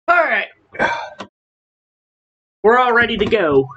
Alright. We're all ready to go.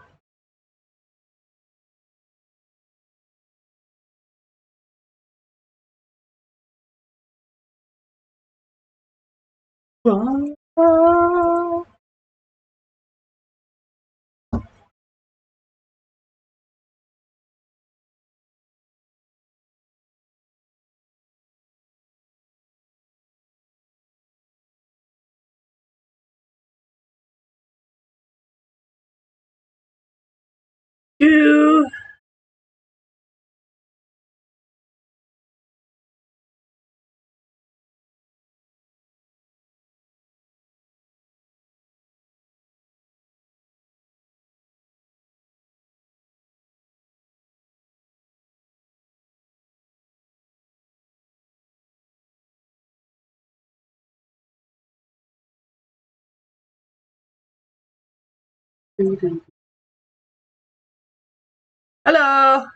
Hello!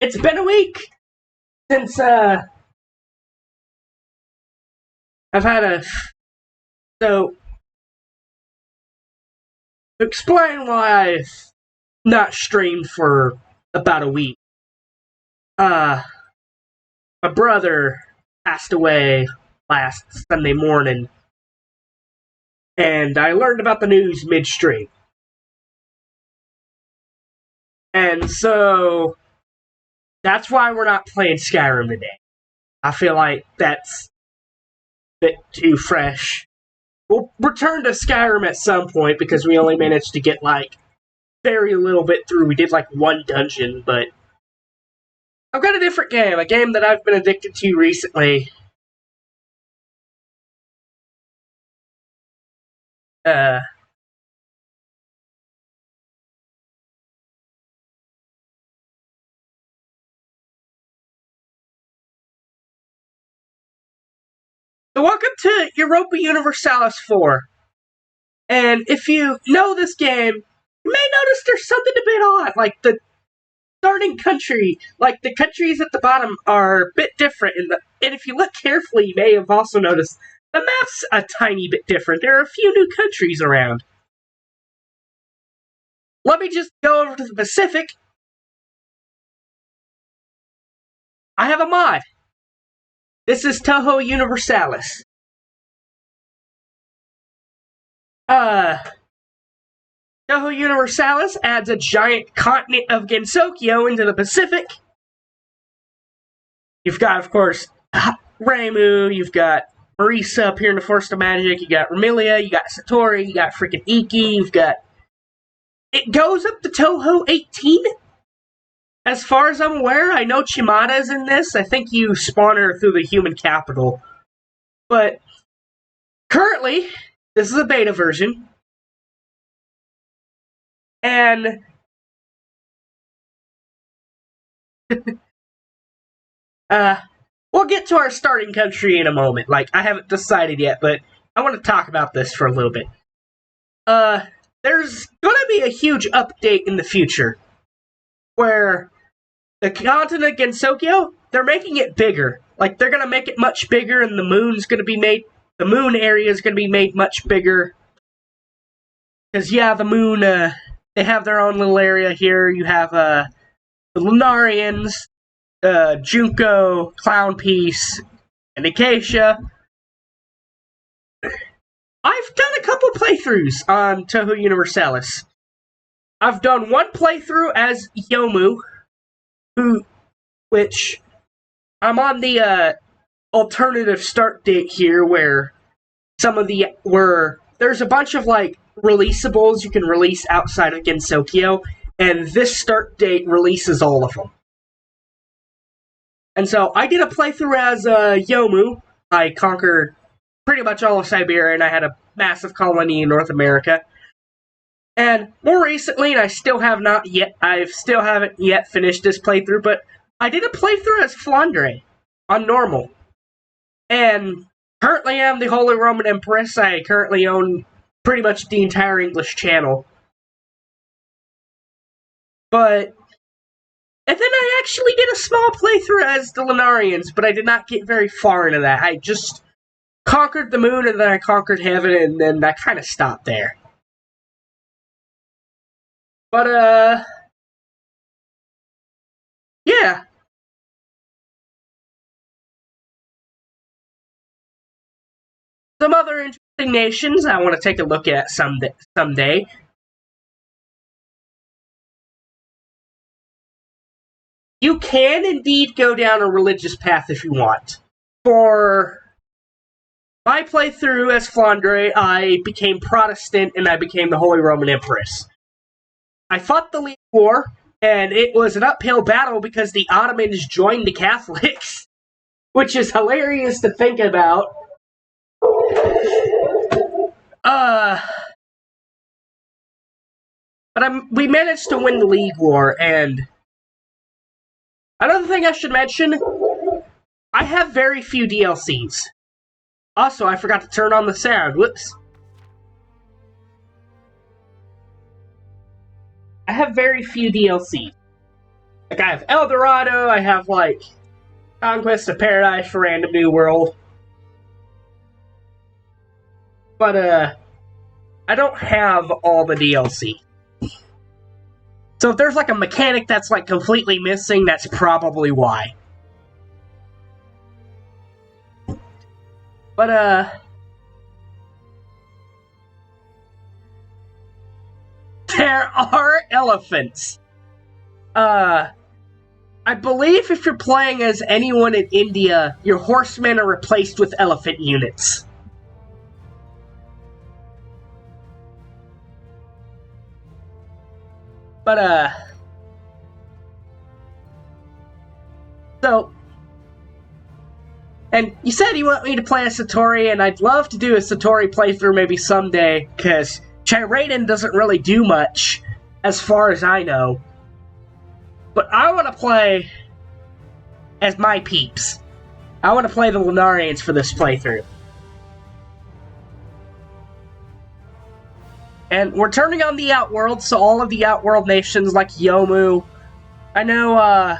It's been a week since, I've had a... So, to explain why I've not streamed for about a week. My brother passed away last Sunday morning, and I learned about the news midstream. And so, that's why we're not playing Skyrim today. I feel like that's a bit too fresh. We'll return to Skyrim at some point, because we only managed to get, very little bit through. We did, one dungeon, but I've got a different game, a game that I've been addicted to recently. So welcome to Europa Universalis 4. And if you know this game, you may notice there's something a bit odd. Like the starting country, the countries at the bottom are a bit different. And if you look carefully, you may have also noticed the map's a tiny bit different. There are a few new countries around. Let me just go over to the Pacific. I have a mod. This is Touhou Universalis. Touhou Universalis adds a giant continent of Gensokyo into the Pacific. You've got, of course, Reimu, you've got Marisa up here in the Forest of Magic, you got Ramilia, you got Satori, you got freaking Iki, you've got... It goes up to Touhou 18? As far as I'm aware, I know Chimada's in this. I think you spawn her through the human capital. But currently, this is a beta version. And we'll get to our starting country in a moment. I haven't decided yet, but I want to talk about this for a little bit. There's going to be a huge update in the future where the continent Gensokyo, they're making it bigger. They're going to make it much bigger, and the moon area is going to be made much bigger. Because, yeah, the moon, they have their own little area here. You have, the Lunarians, Junko, Clown Piece, and Acacia. I've done a couple playthroughs on Touhou Universalis. I've done one playthrough as Yomu, which I'm on the alternative start date here, where there's a bunch of releasables you can release outside of Gensokyo, and this start date releases all of them. And so I did a playthrough as Yomu. I conquered pretty much all of Siberia, and I had a massive colony in North America. And more recently, and I still haven't yet finished this playthrough, but I did a playthrough as Flandre on normal. And currently I'm the Holy Roman Empress. I currently own pretty much the entire English Channel. But and then I actually did a small playthrough as the Lunarians, but I did not get very far into that. I just conquered the moon, and then I conquered heaven, and then I kind of stopped there. But, yeah. Some other interesting nations I want to take a look at someday. You can indeed go down a religious path if you want. For my playthrough as Flandre, I became Protestant and I became the Holy Roman Empress. I fought the League War, and it was an uphill battle because the Ottomans joined the Catholics, which is hilarious to think about. But we managed to win the League War, and another thing I should mention, I have very few DLCs. Also, I forgot to turn on the sound. Whoops. I have very few DLCs. Like, I have El Dorado, I have, like, Conquest of Paradise for Random New World. But, I don't have all the DLC. So if there's, like, a mechanic that's, like, completely missing, that's probably why. But, there are elephants. I believe if you're playing as anyone in India, your horsemen are replaced with elephant units. But, so, and you said you want me to play a Satori, and I'd love to do a Satori playthrough maybe someday, because Chiraden doesn't really do much, as far as I know. But I want to play as my peeps. I want to play the Lunarians for this playthrough. And we're turning on the Outworld, so all of the Outworld nations like Yomu. I know,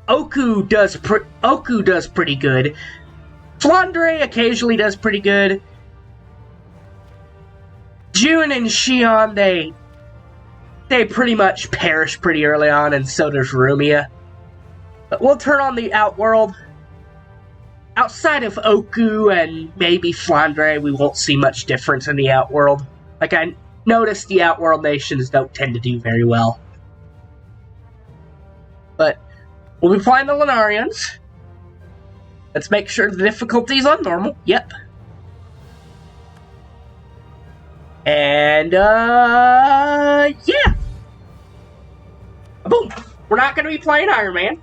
Oku does pretty good. Flandre occasionally does pretty good. June and Xi'an, they pretty much perish pretty early on, and so does Rumia. But we'll turn on the Outworld. Outside of Oku and maybe Flandre, we won't see much difference in the Outworld. Like, I noticed the Outworld nations don't tend to do very well. But we'll be playing the Lunarians. Let's make sure the difficulty's on normal. Yep. And, yeah. Boom. We're not going to be playing Iron Man.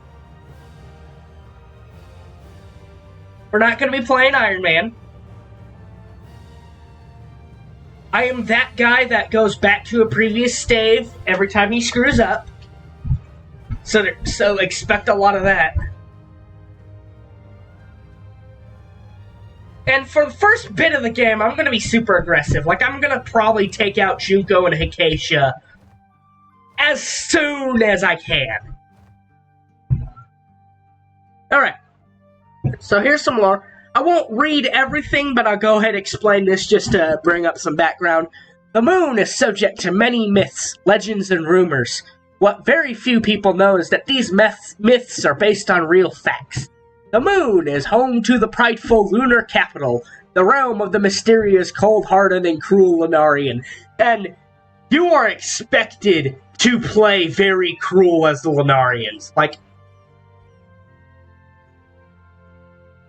We're not going to be playing Iron Man. I am that guy that goes back to a previous stave every time he screws up. So expect a lot of that. And for the first bit of the game, I'm going to be super aggressive. Like, I'm going to probably take out Junko and Hikesha as soon as I can. Alright. So here's some lore. I won't read everything, but I'll go ahead and explain this just to bring up some background. The moon is subject to many myths, legends, and rumors. What very few people know is that these myths are based on real facts. The moon is home to the prideful lunar capital, the realm of the mysterious, cold-hearted, and cruel Lunarian. And you are expected to play very cruel as the Lunarians. Like,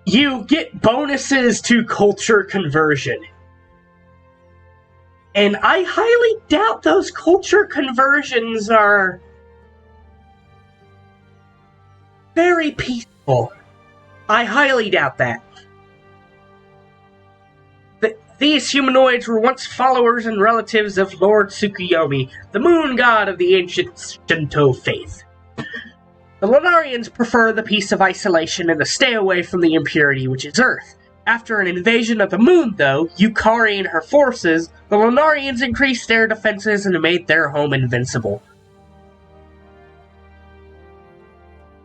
you get bonuses to culture conversion. And I highly doubt those culture conversions are very peaceful. I highly doubt that. These humanoids were once followers and relatives of Lord Tsukuyomi, the moon god of the ancient Shinto faith. The Lunarians prefer the peace of isolation and to stay away from the impurity which is Earth. After an invasion of the moon, though, Yukari and her forces, the Lunarians increased their defenses and made their home invincible.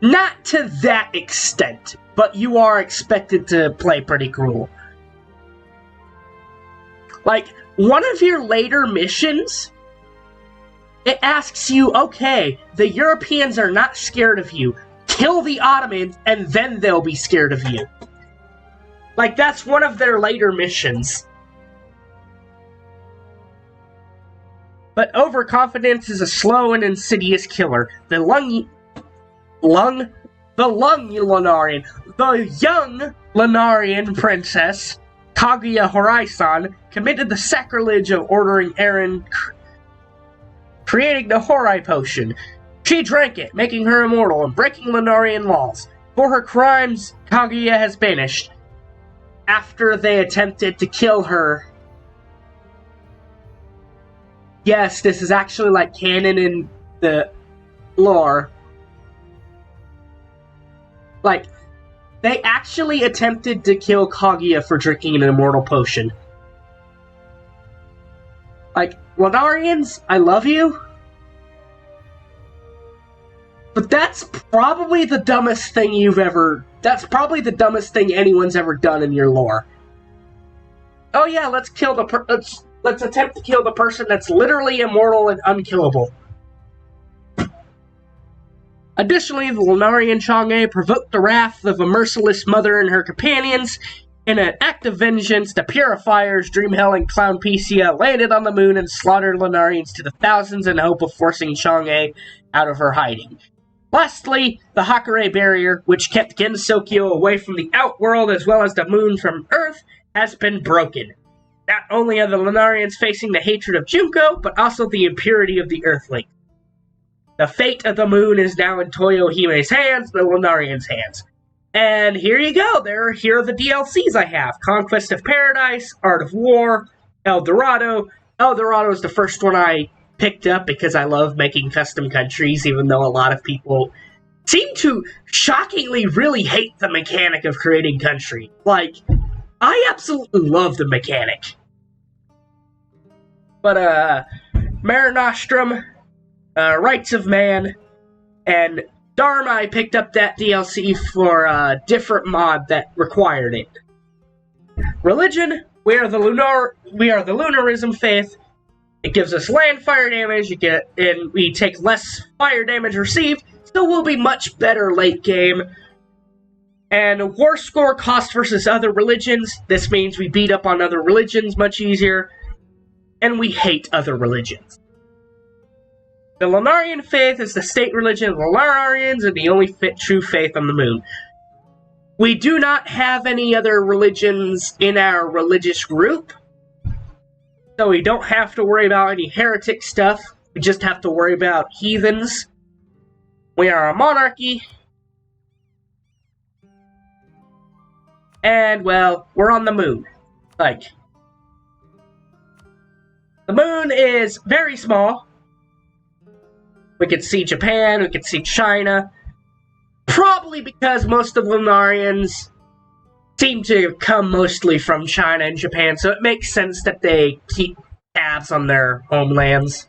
Not to that extent, but you are expected to play pretty cruel. Like, one of your later missions, it asks you, okay, the Europeans are not scared of you. Kill the Ottomans, and then they'll be scared of you. Like, that's one of their later missions. But overconfidence is a slow and insidious killer. The young Lunarian princess, Kaguya Horai-san, committed the sacrilege of ordering Eren creating the Horai potion. She drank it, making her immortal and breaking Lunarian laws. For her crimes, Kaguya has banished. After they attempted to kill her. Yes, this is actually like canon in the lore. Like, they actually attempted to kill Kaguya for drinking an immortal potion. Like, Lunarians, I love you. But that's probably the dumbest thing that's probably the dumbest thing anyone's ever done in your lore. Oh yeah, let's attempt to kill the person that's literally immortal and unkillable. Additionally, the Lunarian Chang'e provoked the wrath of a merciless mother and her companions. In an act of vengeance, the Purifiers, Dreamhell, and Clown Picia landed on the moon and slaughtered Lunarians to the thousands in hope of forcing Chang'e out of her hiding. Lastly, the Hakare Barrier, which kept Gensokyo away from the Outworld as well as the moon from Earth, has been broken. Not only are the Lunarians facing the hatred of Junko, but also the impurity of the Earthling. The fate of the moon is now in Toyohime's hands, the Lunarians' hands. And here you go, here are the DLCs I have. Conquest of Paradise, Art of War, El Dorado. El Dorado is the first one I picked up because I love making custom countries, even though a lot of people seem to shockingly really hate the mechanic of creating country. Like, I absolutely love the mechanic. But, Mare Nostrum, Rights of Man, and Dharma, I picked up that DLC for a different mod that required it. Religion, we are the Lunarism faith. It gives us land fire damage, and we take less fire damage received, so we'll be much better late game. And war score cost versus other religions. This means we beat up on other religions much easier, and we hate other religions. The Lunarian faith is the state religion of the Lunarians and the only true faith on the moon. We do not have any other religions in our religious group, so we don't have to worry about any heretic stuff. We just have to worry about heathens. We are a monarchy. And, well, we're on the moon. Like, the moon is very small. We could see Japan, we could see China. Probably because most of the Lunarians seem to come mostly from China and Japan, so it makes sense that they keep tabs on their homelands.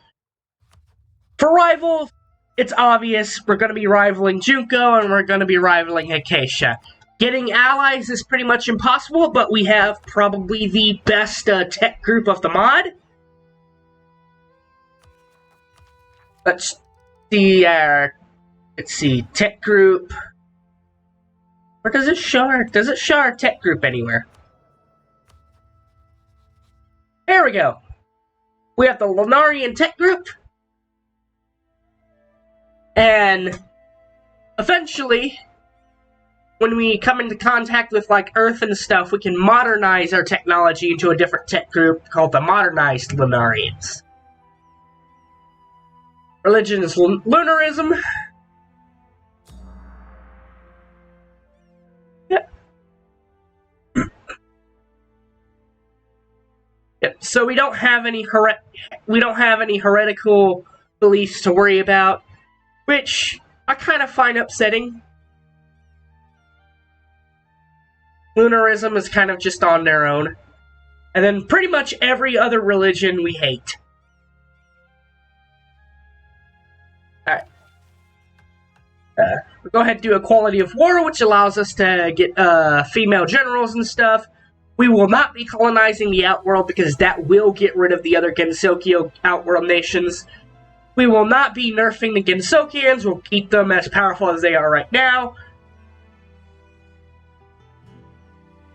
For rival, it's obvious we're going to be rivaling Junko and we're going to be rivaling Acacia. Getting allies is pretty much impossible, but we have probably the best tech group of the mod. Let's see, tech group. Or does it show our tech group anywhere? There we go. We have the Lunarian tech group. And eventually, when we come into contact with like Earth and stuff, we can modernize our technology into a different tech group called the Modernized Lunarians. Religion is Lunarism. Yep. Yep. So we don't have any heretical beliefs to worry about, which I kind of find upsetting. Lunarism is kind of just on their own. And then pretty much every other religion we hate. go ahead and do equality of war, which allows us to get female generals and stuff. We will not be colonizing the Outworld because that will get rid of the other Gensokyo Outworld nations. We will not be nerfing the Gensokians. We'll keep them as powerful as they are right now.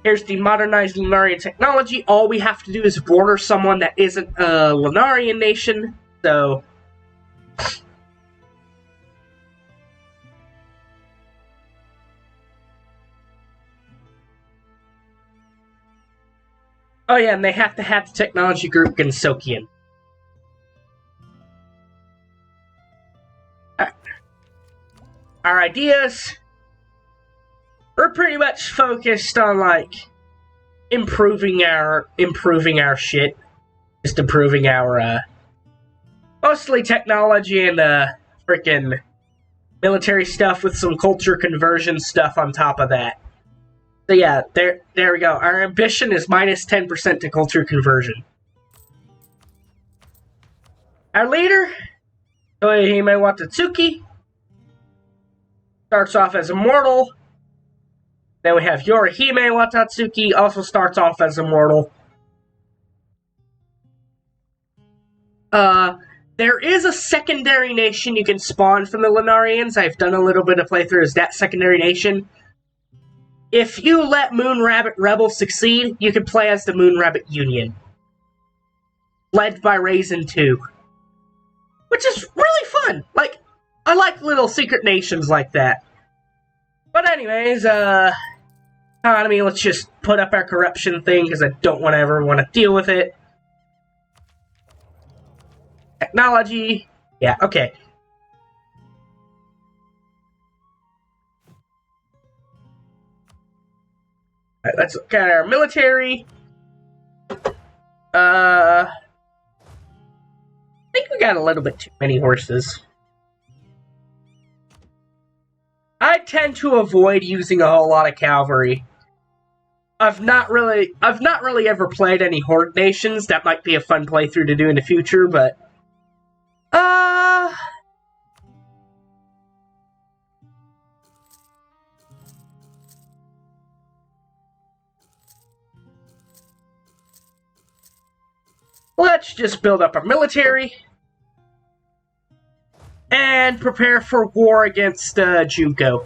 Here's the modernized Lunarian technology. All we have to do is border someone that isn't a Lunarian nation. So... oh yeah, and they have to have the technology group Gensokian. Our ideas... we're pretty much focused on, like, improving our shit. Just improving our, mostly technology and, freaking military stuff with some culture conversion stuff on top of that. So yeah, there we go. Our ambition is minus 10% to culture conversion. Our leader, Toyohime Watatsuki, starts off as immortal. Then we have Yorihime Watatsuki, also starts off as immortal. There is a secondary nation you can spawn from the Lunarians. I've done a little bit of playthrough as that secondary nation. If you let Moon Rabbit Rebel succeed, you can play as the Moon Rabbit Union. Led by Raisin 2. Which is really fun! Like, I like little secret nations like that. But anyways, economy, let's just put up our corruption thing, because I don't ever want to deal with it. Technology, yeah, okay. Alright, let's look at our military. I think we got a little bit too many horses. I tend to avoid using a whole lot of cavalry. I've not really ever played any horde nations. That might be a fun playthrough to do in the future, but let's just build up our military and prepare for war against Junko.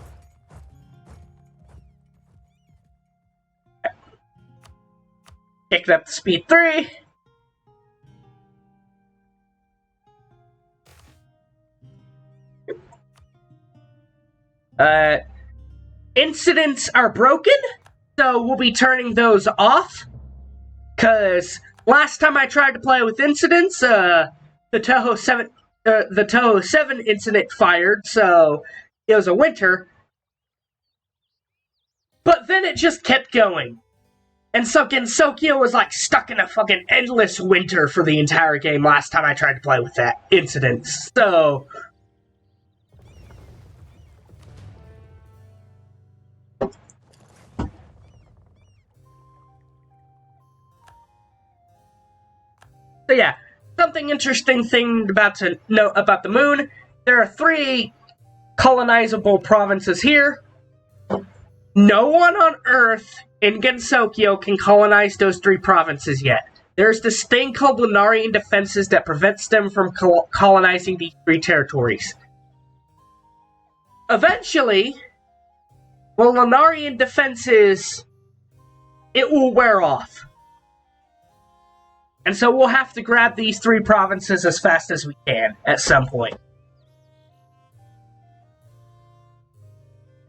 Pick up to speed 3. Incidents are broken, so we'll be turning those off. Because last time I tried to play with incidents, the Touhou 7 incident fired, so it was a winter. But then it just kept going. And so Gensokyo was like stuck in a fucking endless winter for the entire game last time I tried to play with that incident. So yeah, something interesting thing about to know about the moon. There are 3 colonizable provinces here. No one on Earth in Gensokyo can colonize those 3 provinces yet. There's this thing called Lunarian defenses that prevents them from colonizing these 3 territories. Eventually, well, Lunarian defenses, it will wear off. And so we'll have to grab these 3 provinces as fast as we can at some point.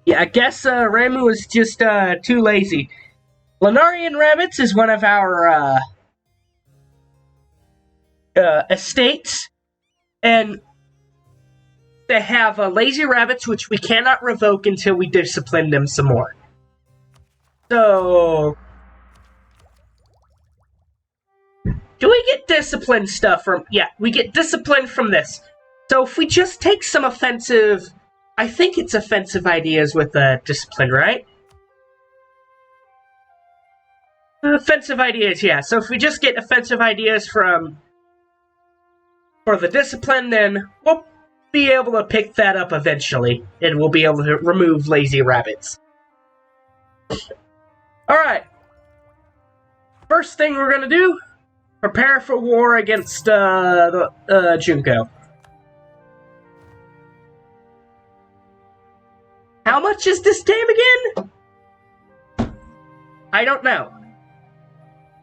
Yeah, I guess Ramu is just too lazy. Lunarian Rabbits is one of our estates, and they have lazy rabbits, which we cannot revoke until we discipline them some more. So, do we get discipline stuff from... yeah, we get discipline from this. So if we just take some offensive... I think it's offensive ideas with discipline, right? Offensive ideas, yeah. So if we just get offensive ideas for the discipline, then, well, be able to pick that up eventually, and we'll be able to remove lazy rabbits. Alright. First thing we're gonna do, prepare for war against Junko. How much is this game again? I don't know.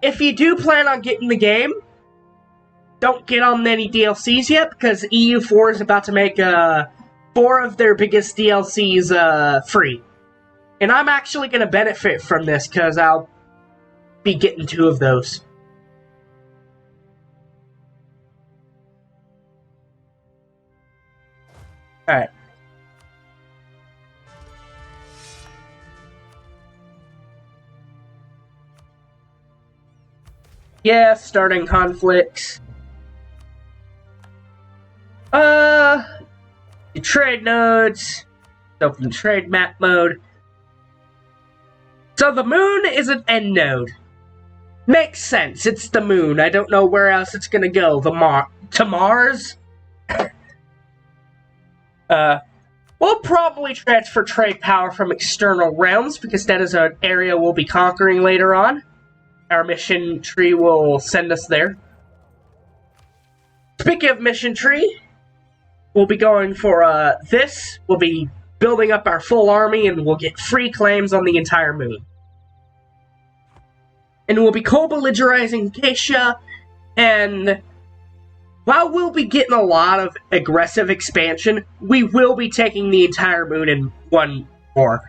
If you do plan on getting the game, don't get on any DLCs yet, because EU4 is about to make 4 of their biggest DLCs free. And I'm actually going to benefit from this, because I'll be getting 2 of those. Alright. Yeah, starting conflicts. The trade nodes. Open the trade map mode. So the moon is an end node. Makes sense, it's the moon. I don't know where else it's gonna go. To Mars? We'll probably transfer trade power from external realms, because that is an area we'll be conquering later on. Our mission tree will send us there. Speaking of mission tree, we'll be going for this. We'll be building up our full army, and we'll get free claims on the entire moon. And we'll be co-belligerizing Acacia, and while we'll be getting a lot of aggressive expansion, we will be taking the entire moon in one war.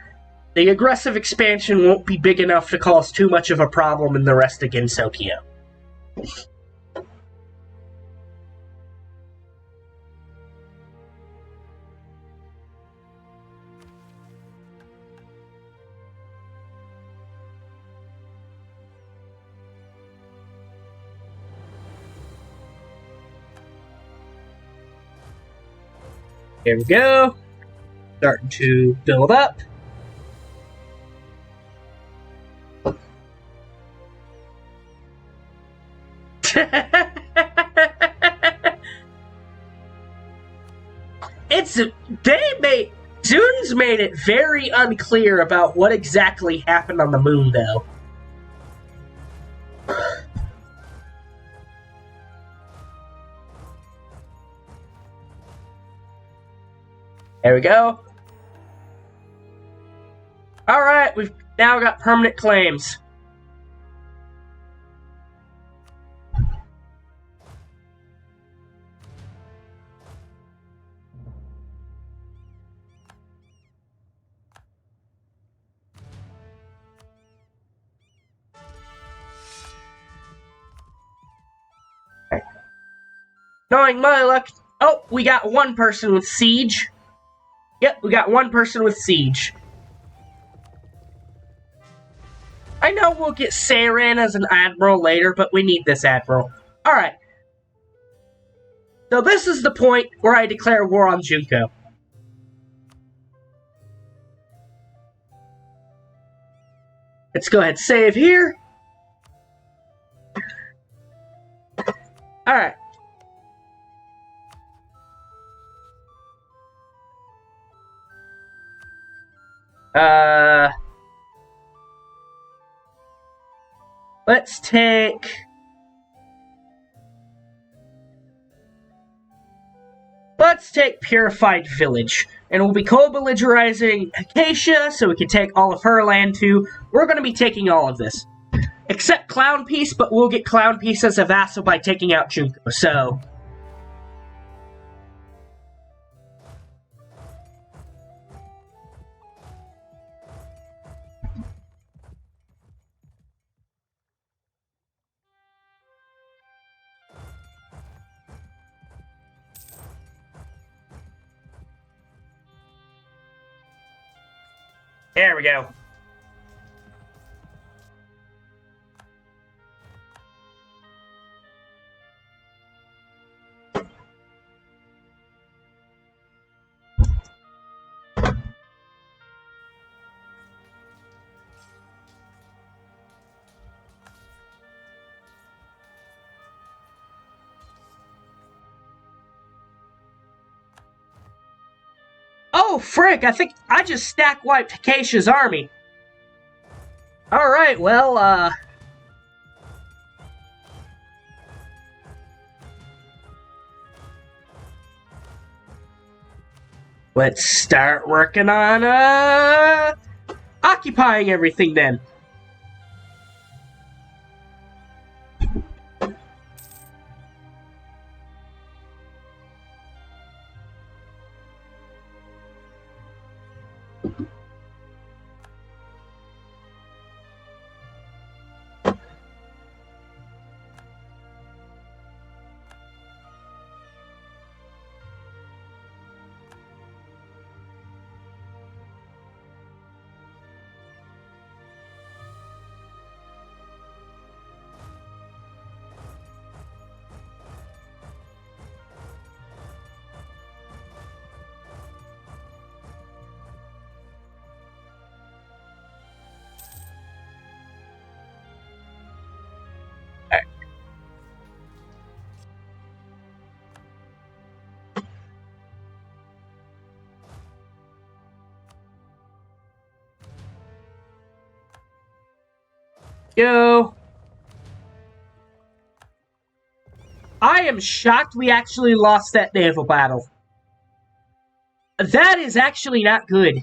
The aggressive expansion won't be big enough to cause too much of a problem in the rest of Gensokyo. Here we go. Starting to build up. Zune's made it very unclear about what exactly happened on the moon, though. There we go. Alright, we've now got permanent claims. Knowing my luck... Oh, we got one person with siege. Yep, we got one person with siege. I know we'll get Seiran as an admiral later, but we need this admiral. Alright. So this is the point where I declare war on Junko. Let's go ahead and save here. Alright. Let's take Purified Village. And we'll be co-belligerizing Acacia, so we can take all of her land too. We're going to be taking all of this. Except Clown Piece, but we'll get Clown Piece as a vassal by taking out Junko, so... There we go. Oh, frick, I think I just stack wiped Acacia's army. Alright, well, let's start working on, occupying everything then. Yo. I am shocked we actually lost that naval battle. That is actually not good.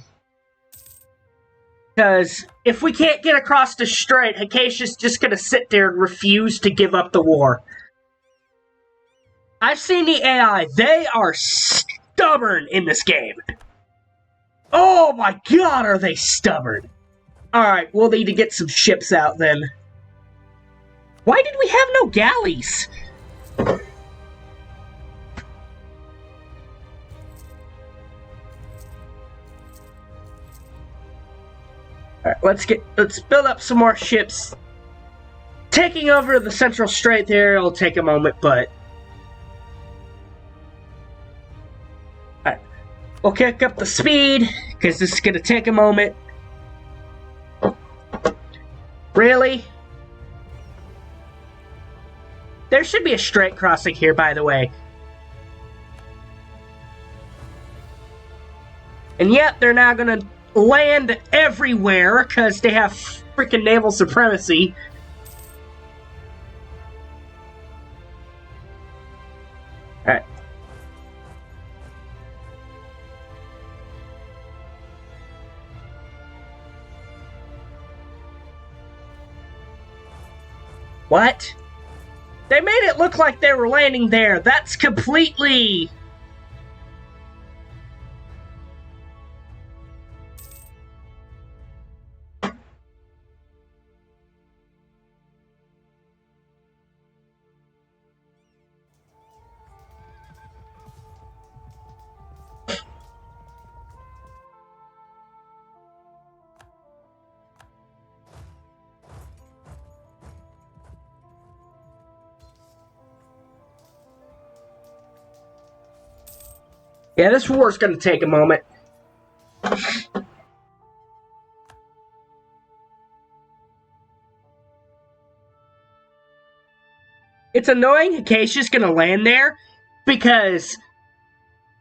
Because if we can't get across the strait, Acacia's just going to sit there and refuse to give up the war. I've seen the AI. They are stubborn in this game. Oh my god, are they stubborn. Alright, we'll need to get some ships out then. Why did we have no galleys? Alright, let's build up some more ships. Taking over the central strait there will take a moment, but alright. We'll kick up the speed, because this is gonna take a moment. Really? There should be a strait crossing here, by the way. And yet, they're now gonna land everywhere, because they have freaking naval supremacy. Alright. What? They made it look like they were landing there. That's completely... Yeah, this war's gonna take a moment. It's annoying Acacia's gonna land there, because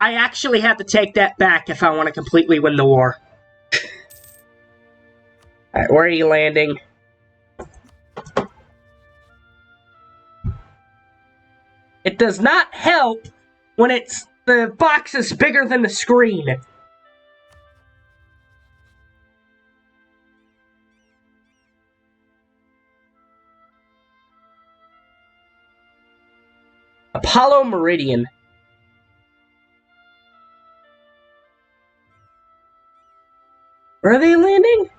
I actually have to take that back if I want to completely win the war. Alright, where are you landing? It does not help when the box is bigger than the screen. Apollo Meridian. Where are they landing?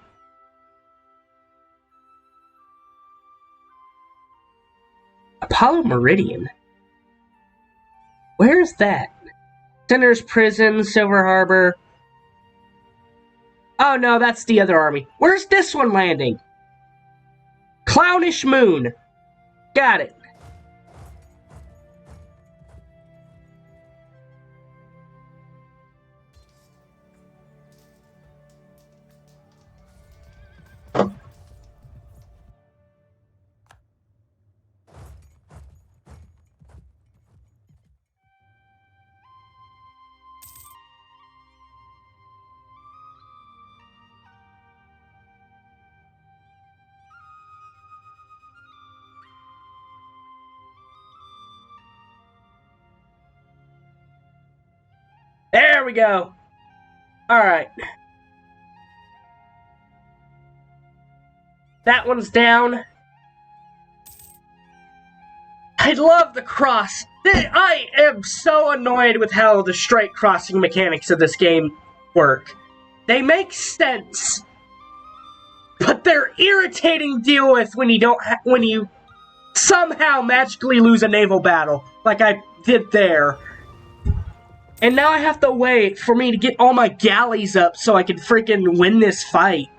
Apollo Meridian? Where's that? Center's Prison, Silver Harbor. Oh no, that's the other army. Where's this one landing? Clownish Moon. Got it. we go. Alright. That one's down. I love the cross. I am so annoyed with how the straight crossing mechanics of this game work. They make sense, but they're irritating to deal with when you somehow magically lose a naval battle, like I did there. And now I have to wait for me to get all my galleys up so I can freaking win this fight.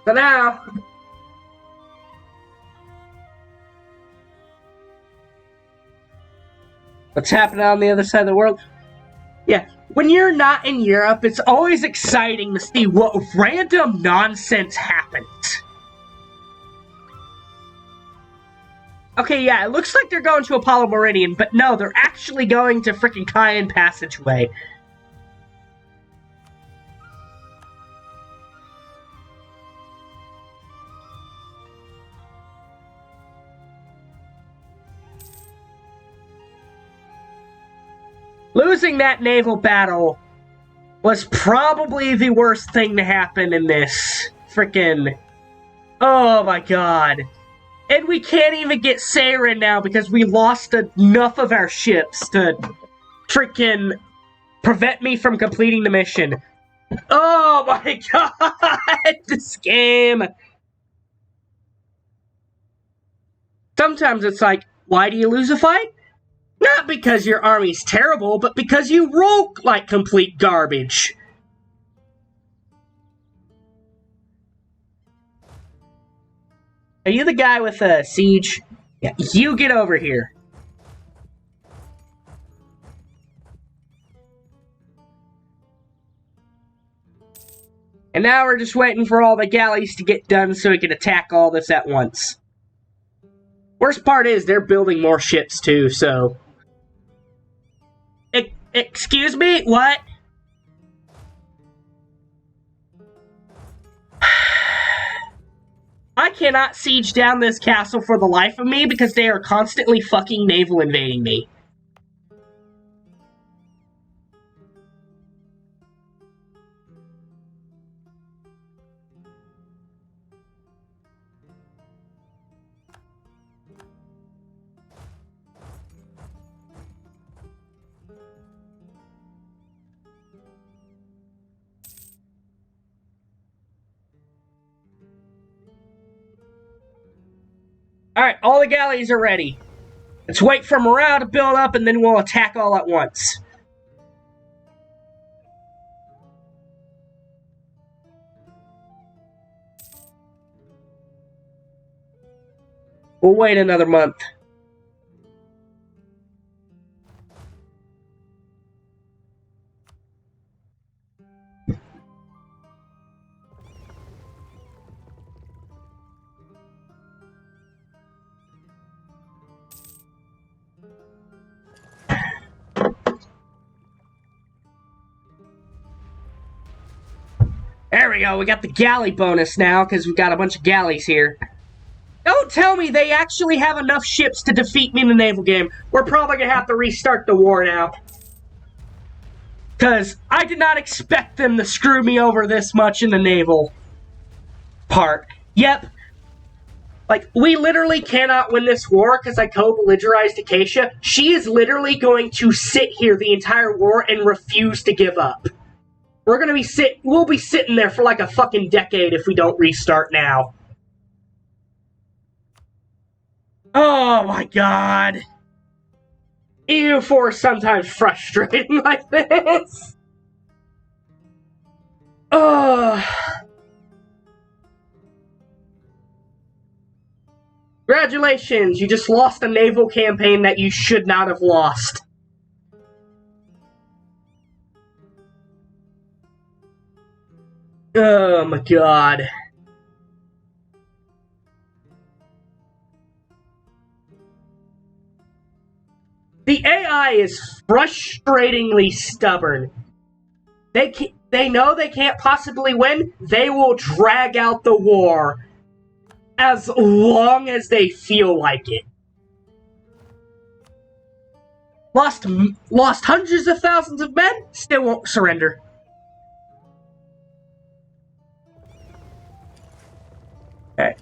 So now, what's happening on the other side of the world? Yeah, when you're not in Europe, it's always exciting to see what random nonsense happens. Okay, yeah, it looks like they're going to Apollo Meridian, but no, they're actually going to freaking Cayenne Passageway. Losing that naval battle was probably the worst thing to happen in this frickin'... Oh my god. And we can't even get Saren now because we lost enough of our ships to frickin' prevent me from completing the mission. Oh my god! This game! Sometimes it's like, why do you lose a fight? Not because your army's terrible, but because you roll like complete garbage. Are you the guy with a siege? Yeah, you get over here. And now we're just waiting for all the galleys to get done so we can attack all this at once. Worst part is they're building more ships too, so... Excuse me? What? I cannot siege down this castle for the life of me because they are constantly fucking naval invading me. Alright, all the galleys are ready. Let's wait for morale to build up and then we'll attack all at once. We'll wait another month. There we go, we got the galley bonus now, because we've got a bunch of galleys here. Don't tell me they actually have enough ships to defeat me in the naval game. We're probably going to have to restart the war now. Because I did not expect them to screw me over this much in the naval part. Yep. Like, we literally cannot win this war because I co-belligerized Acacia. She is literally going to sit here the entire war and refuse to give up. We'll be sitting there for like a fucking decade if we don't restart now. Oh my god. EU4 is sometimes frustrating like this. Ugh. Congratulations, you just lost a naval campaign that you should not have lost. Oh my god. The AI is frustratingly stubborn. They know they can't possibly win. They will drag out the war as long as they feel like it. Lost hundreds of thousands of men, still won't surrender. Okay.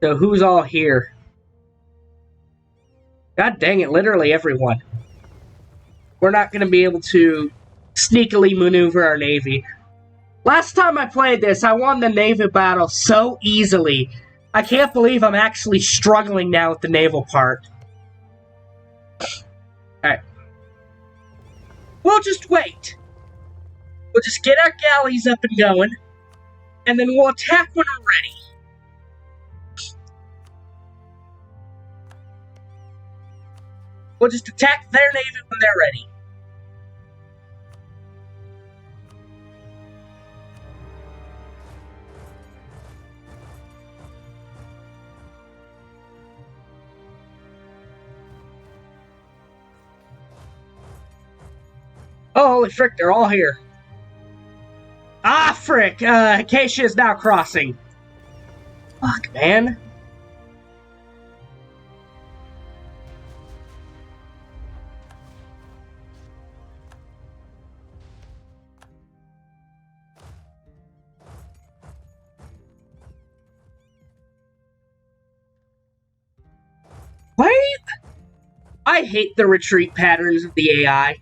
So who's all here? God dang it, literally everyone. We're not going to be able to sneakily maneuver our navy. Last time I played this, I won the naval battle so easily. I can't believe I'm actually struggling now with the naval part. Alright. We'll just wait. We'll just get our galleys up and going, and then we'll attack when we're ready. We'll just attack their navy when they're ready. Oh, holy frick, they're all here. Ah, frick! Acacia is now crossing. Fuck, man. Why? I hate the retreat patterns of the AI.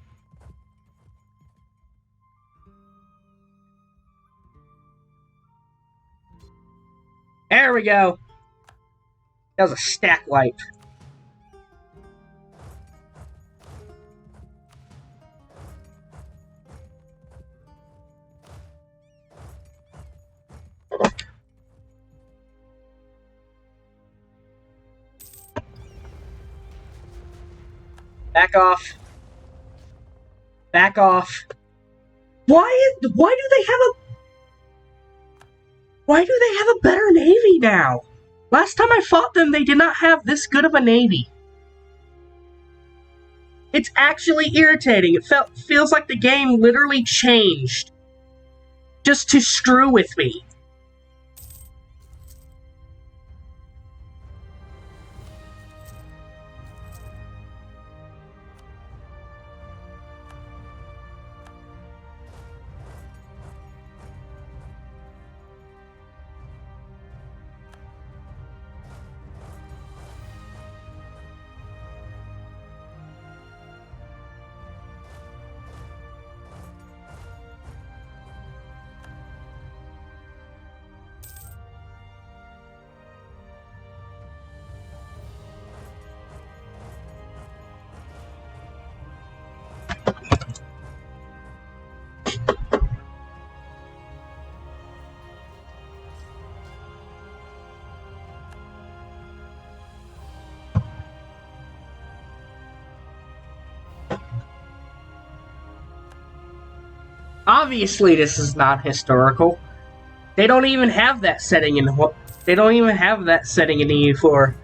There we go. That was a stack wipe. Back off. Back off. Why do they have a better navy now? Last time I fought them, they did not have this good of a navy. It's actually irritating. It feels like the game literally changed just to screw with me. Obviously, this is not historical. They don't even have that setting in EU4.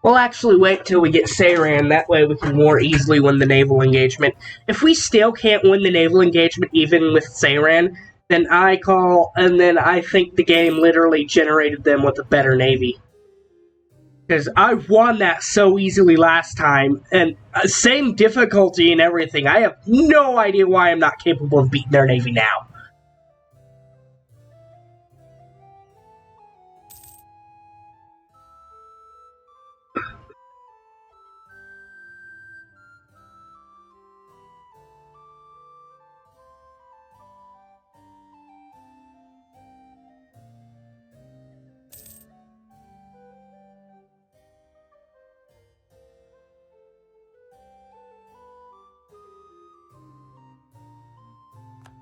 We'll actually wait till we get Seiran, that way we can more easily win the naval engagement. If we still can't win the naval engagement even with Seiran, then I think the game literally generated them with a better navy. Because I won that so easily last time, and same difficulty and everything. I have no idea why I'm not capable of beating their navy now.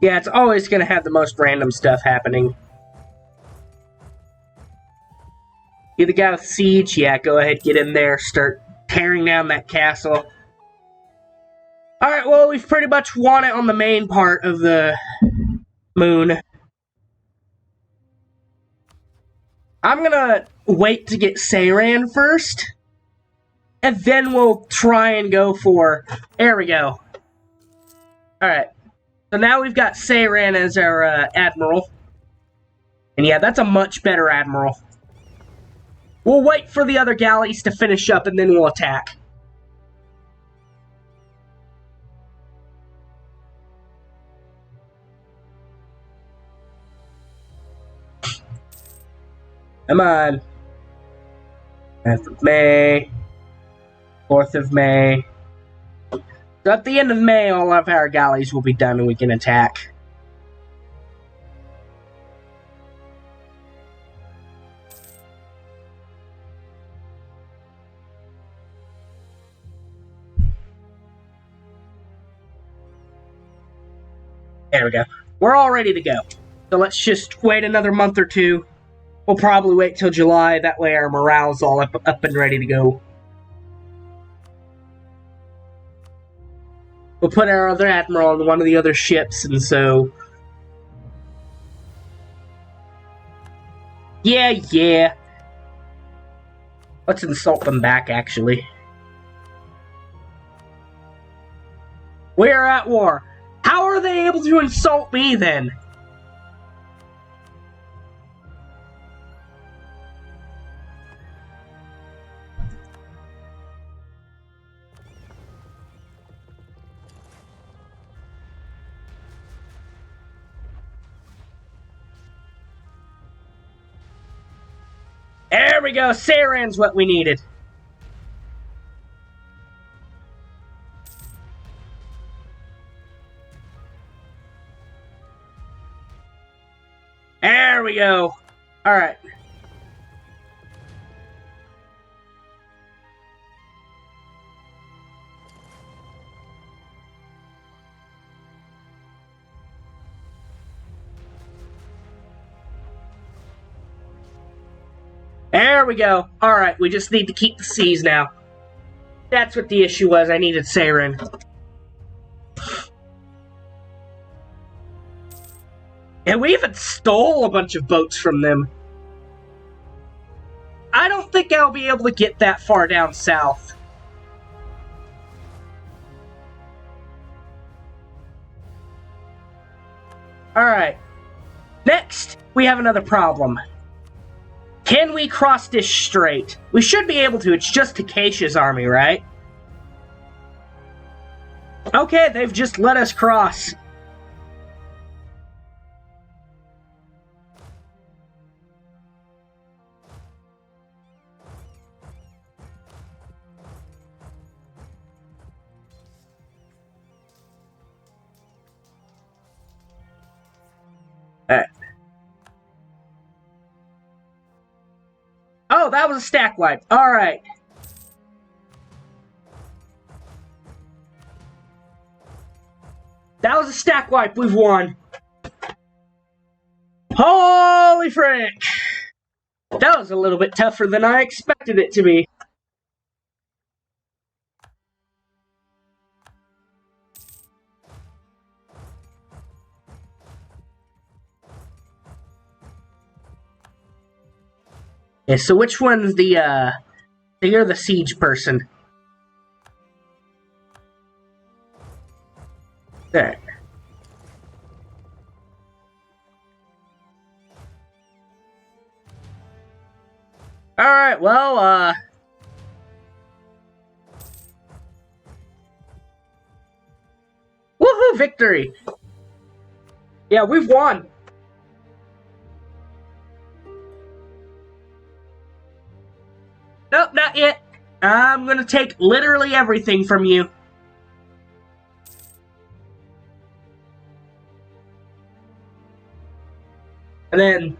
Yeah, it's always going to have the most random stuff happening. You the guy with siege? Yeah, go ahead, get in there, start tearing down that castle. Alright, well, we've pretty much won it on the main part of the moon. I'm gonna wait to get Seiran first, and then we'll try and go for... There we go. Alright. So now we've got Seiran as our admiral. And yeah, that's a much better admiral. We'll wait for the other galleys to finish up, and then we'll attack. Come on. 10th of May. 4th of May. So at the end of May, all of our galleys will be done and we can attack. There we go. We're all ready to go. So let's just wait another month or two. We'll probably wait till July, that way our morale's all up and ready to go. We'll put our other admiral on one of the other ships, and so... Yeah. Let's insult them back, actually. We're at war. How are they able to insult me, then? There we go. Seiran's what we needed. There we go. Alright. There we go. Alright, we just need to keep the seas now. That's what the issue was. I needed Seiran. And we even stole a bunch of boats from them. I don't think I'll be able to get that far down south. Alright. Next, we have another problem. Can we cross this strait? We should be able to. It's just Takeshi's army, right? Okay, they've just let us cross. Alright. Oh, that was a stack wipe. Alright. That was a stack wipe. We've won. Holy frick! That was a little bit tougher than I expected it to be. Yeah, so which one's the So you're the siege person. There. Alright, well, woohoo, victory! Yeah, we've won! Nope, not yet. I'm gonna take literally everything from you. And then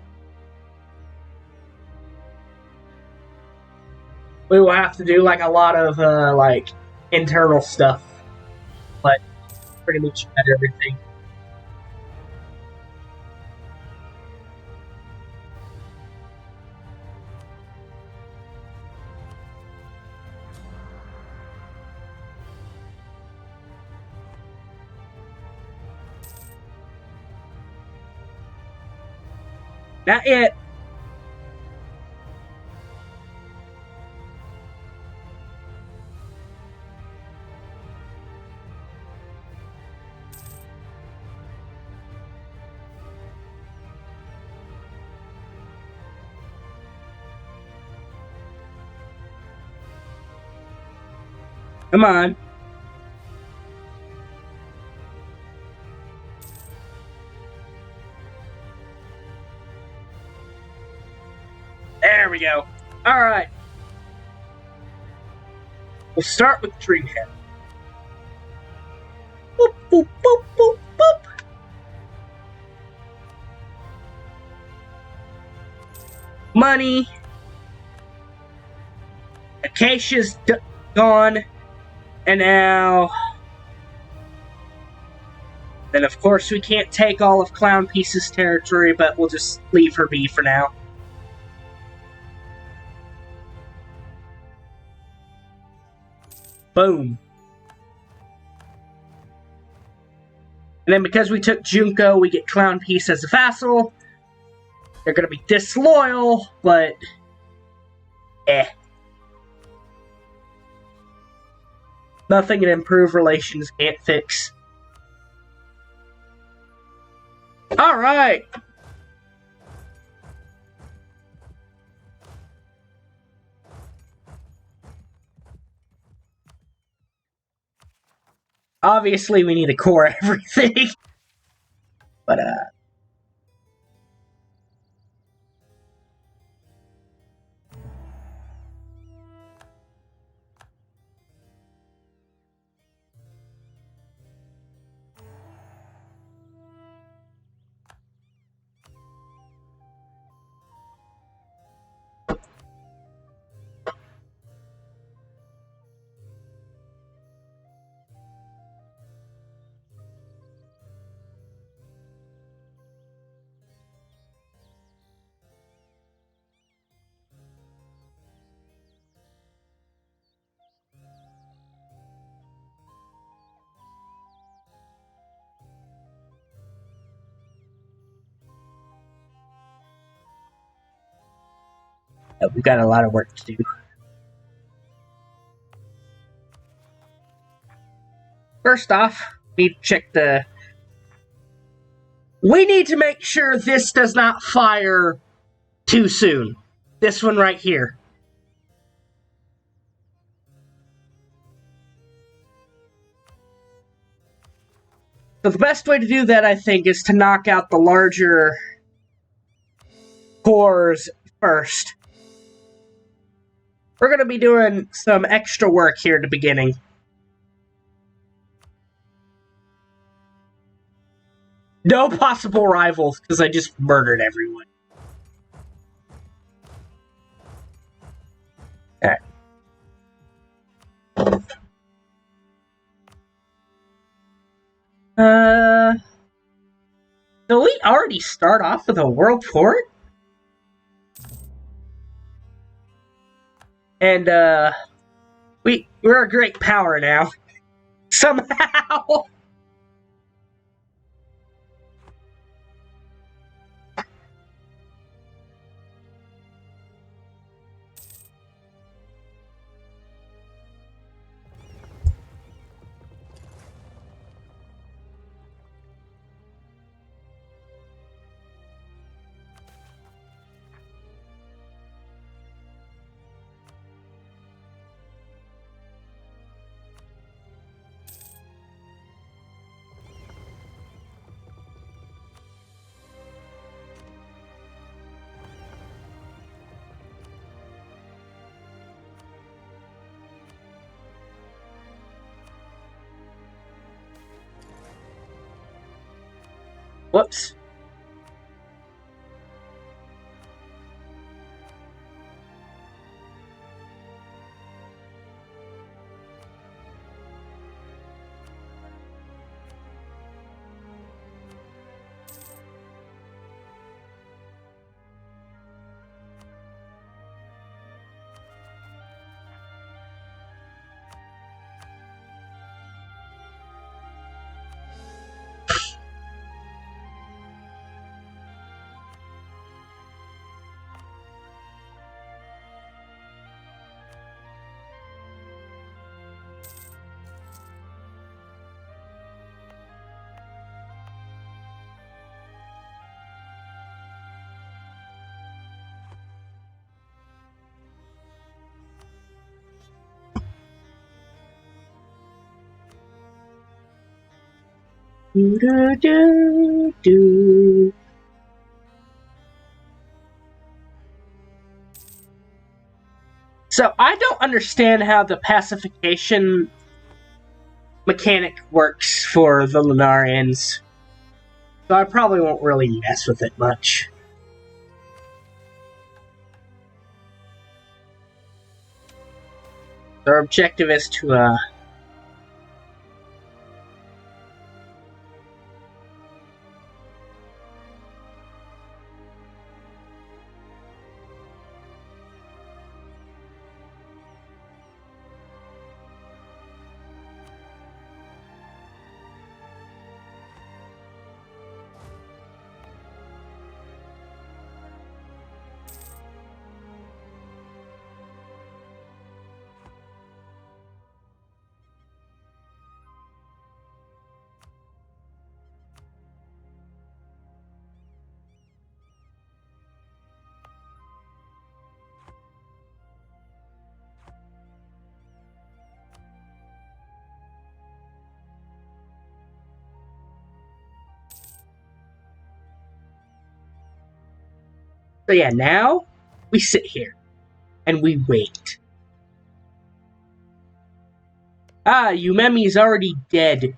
we will have to do like a lot of like internal stuff. But pretty much got everything. Not yet. Come on. There we go. Alright. We'll start with Dreamhead. Boop, boop, boop, boop, boop. Money. Acacia's gone. And now... Then of course we can't take all of Clown Piece's territory, but we'll just leave her be for now. Boom. And then because we took Junko, we get Clown Piece as a vassal. They're gonna be disloyal, but... Nothing an improved relations can't fix. Alright! Obviously, we need to core everything. But, we've got a lot of work to do. First off, we need to check the... We need to make sure this does not fire too soon. This one right here. So the best way to do that, I think, is to knock out the larger cores first. We're going to be doing some extra work here at the beginning. No possible rivals, because I just murdered everyone. Alright. So we already start off with a world port? And, we're a great power now. Somehow! Whoops. Do-do-do-do. So, I don't understand how the pacification mechanic works for the Lunarians. So I probably won't really mess with it much. Their objective is to, So yeah, now we sit here and we wait. Ah, Yumemi's already dead.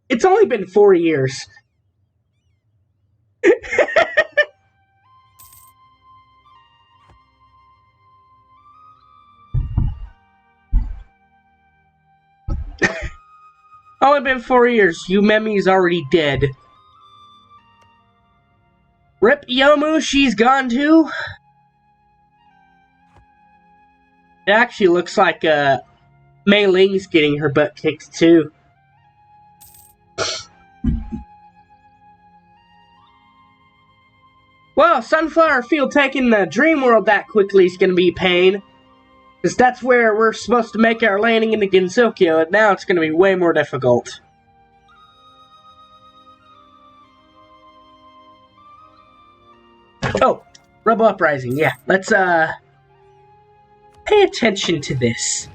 It's only been 4 years. Only been 4 years. Yumemi's already dead. Rip Yomu, she's gone too. It actually looks like Mei Ling's getting her butt kicked too. Well, Sunflower Field taking the Dream World that quickly is going to be a pain. Because that's where we're supposed to make our landing into Gensokyo, and now it's going to be way more difficult. Oh, Rebel Uprising, yeah. Let's, pay attention to this.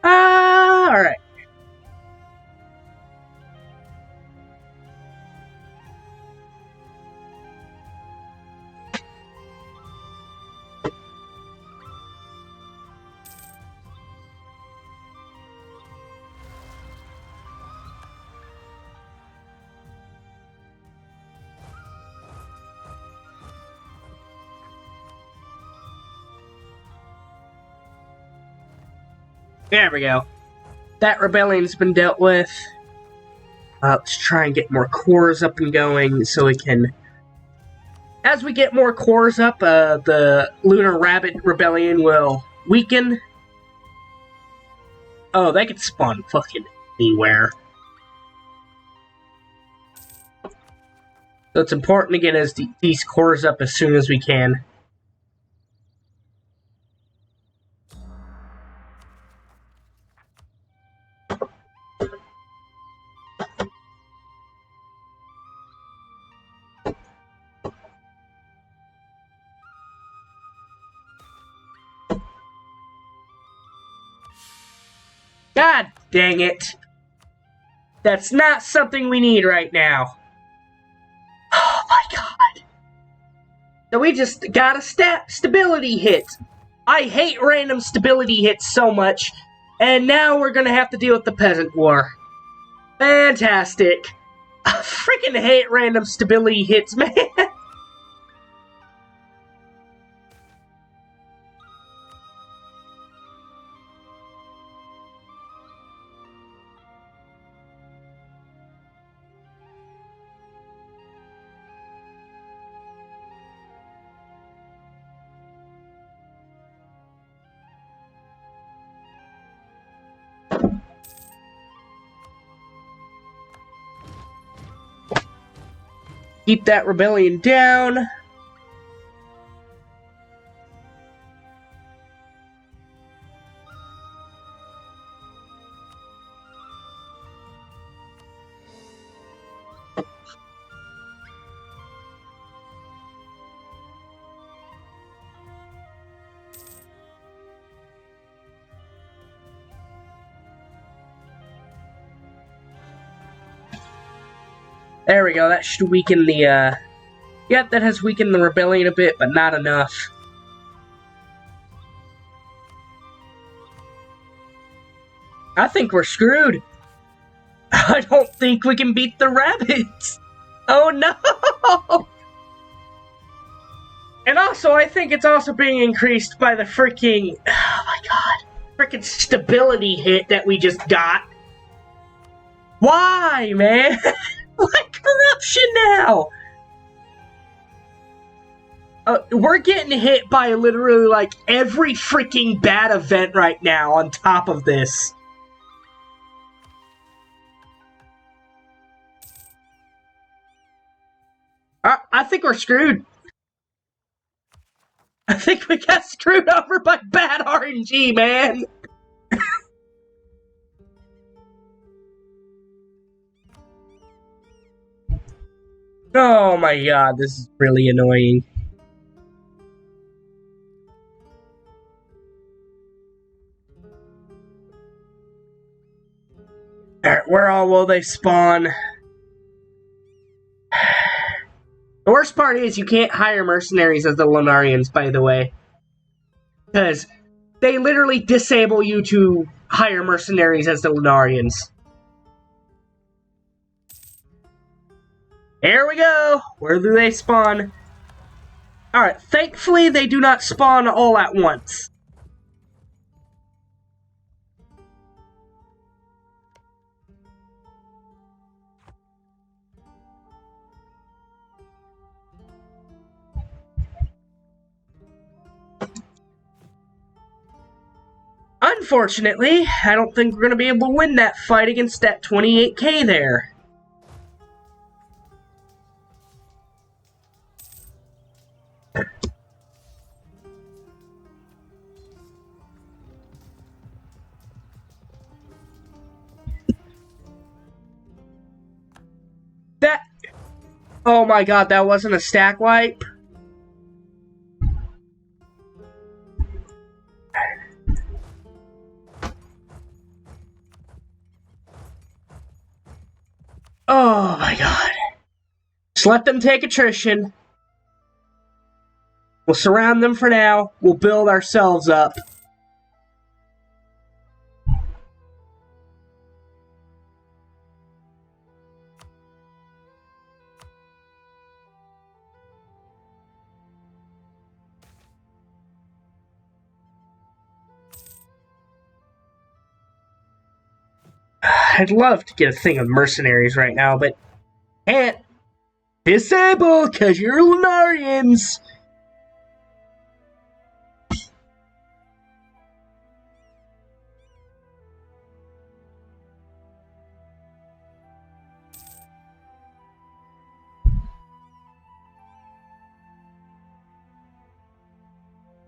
Alright. There we go. That rebellion's been dealt with. Let's try and get more cores up and going so we can... As we get more cores up, the Lunar Rabbit Rebellion will weaken. Oh, they could spawn fucking anywhere. So it's important to get these cores up as soon as we can. God dang it. That's not something we need right now. Oh my god. So we just got a stability hit. I hate random stability hits so much. And now we're gonna have to deal with the Peasant War. Fantastic. I freaking hate random stability hits, man. Keep that rebellion down. There we go, that should weaken the, Yep, that has weakened the rebellion a bit, but not enough. I think we're screwed. I don't think we can beat the rabbits. Oh no! And also, I think it's also being increased by the freaking... Oh my god. Freaking stability hit that we just got. Why, man? Why corruption now? We're getting hit by literally, like, every freaking bad event right now on top of this. I think we're screwed. I think we got screwed over by bad RNG, man. Oh my god, this is really annoying. Alright, where all will they spawn? The worst part is you can't hire mercenaries as the Lunarians, by the way. Because they literally disable you to hire mercenaries as the Lunarians. Here we go! Where do they spawn? Alright, thankfully they do not spawn all at once. Unfortunately, I don't think we're going to be able to win that fight against that 28k there. That... Oh my god, that wasn't a stack wipe? Oh my god. Just let them take attrition. We'll surround them for now. We'll build ourselves up. I'd love to get a thing of mercenaries right now, but can't. Disable, cause you're Lunarians!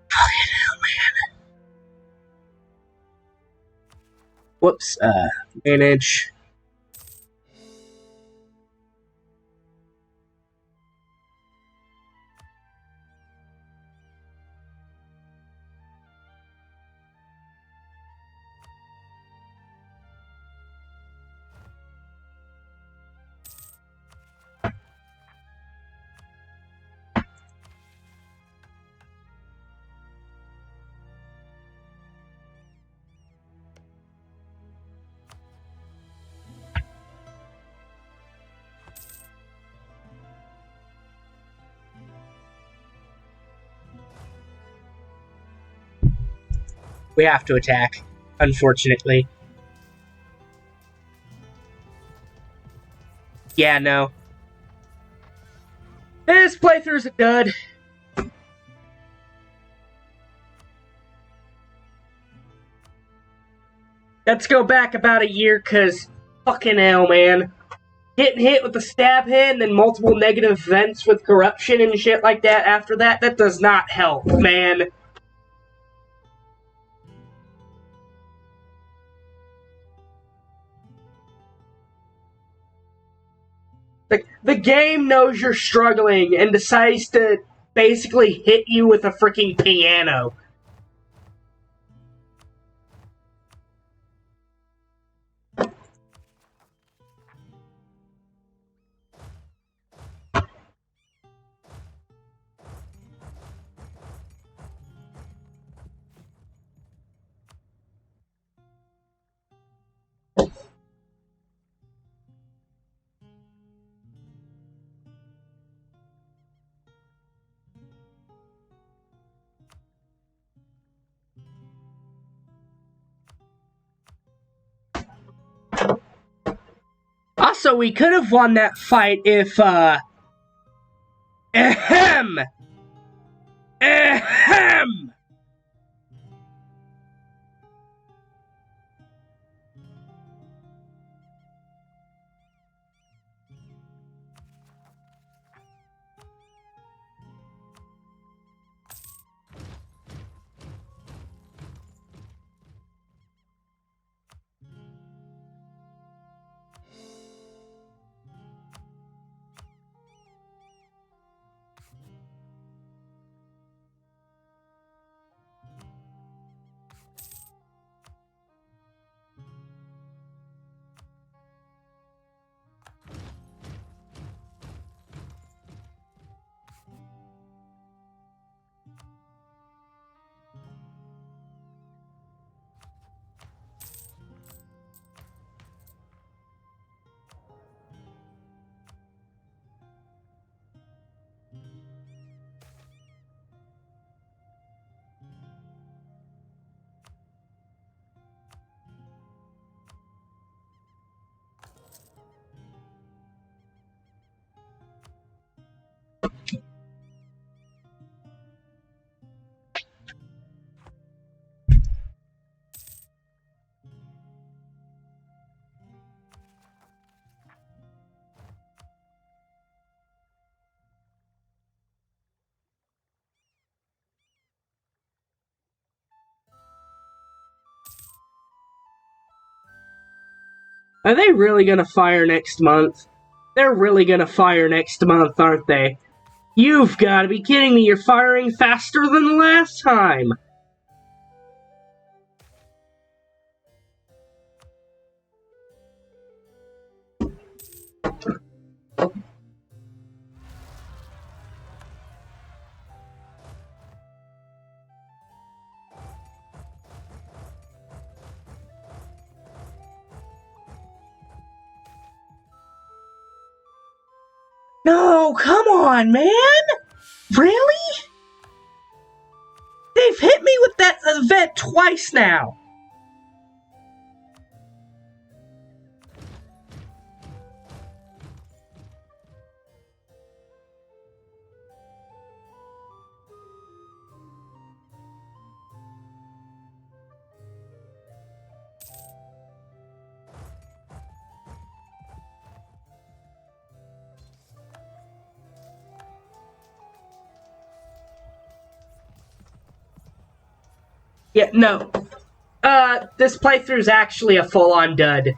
Fucking hell, man. Whoops, manage. We have to attack, unfortunately. Yeah, no. This playthrough's a dud. Let's go back about a year, cause fucking hell, man. Getting hit with the stab hit and then multiple negative events with corruption and shit like that after that, that does not help, man. The game knows you're struggling and decides to basically hit you with a freaking piano. Also, we could have won that fight if, Ahem! Ahem! Are they really gonna fire next month? They're really gonna fire next month, aren't they? You've gotta be kidding me, you're firing faster than last time! No, come on, man! Really? They've hit me with that event twice now! Yeah, no. This playthrough's actually a full-on dud.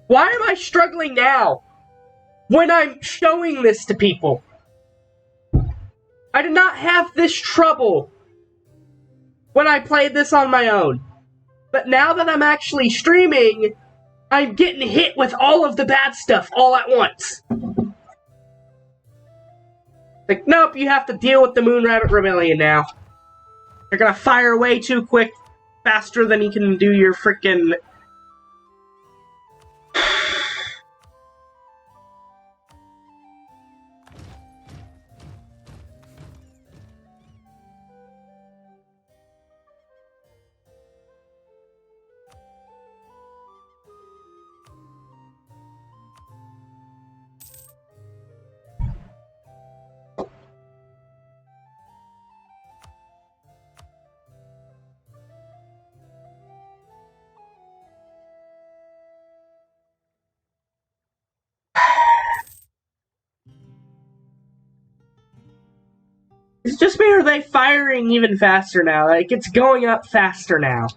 Why am I struggling now? When I'm showing this to people? I did not have this trouble when I played this on my own. But now that I'm actually streaming, I'm getting hit with all of the bad stuff all at once. Like, nope, you have to deal with the Moon Rabbit Rebellion now. They're gonna fire way too quick, faster than you can do your frickin'... just me, or are they firing even faster now? Like, it's going up faster now.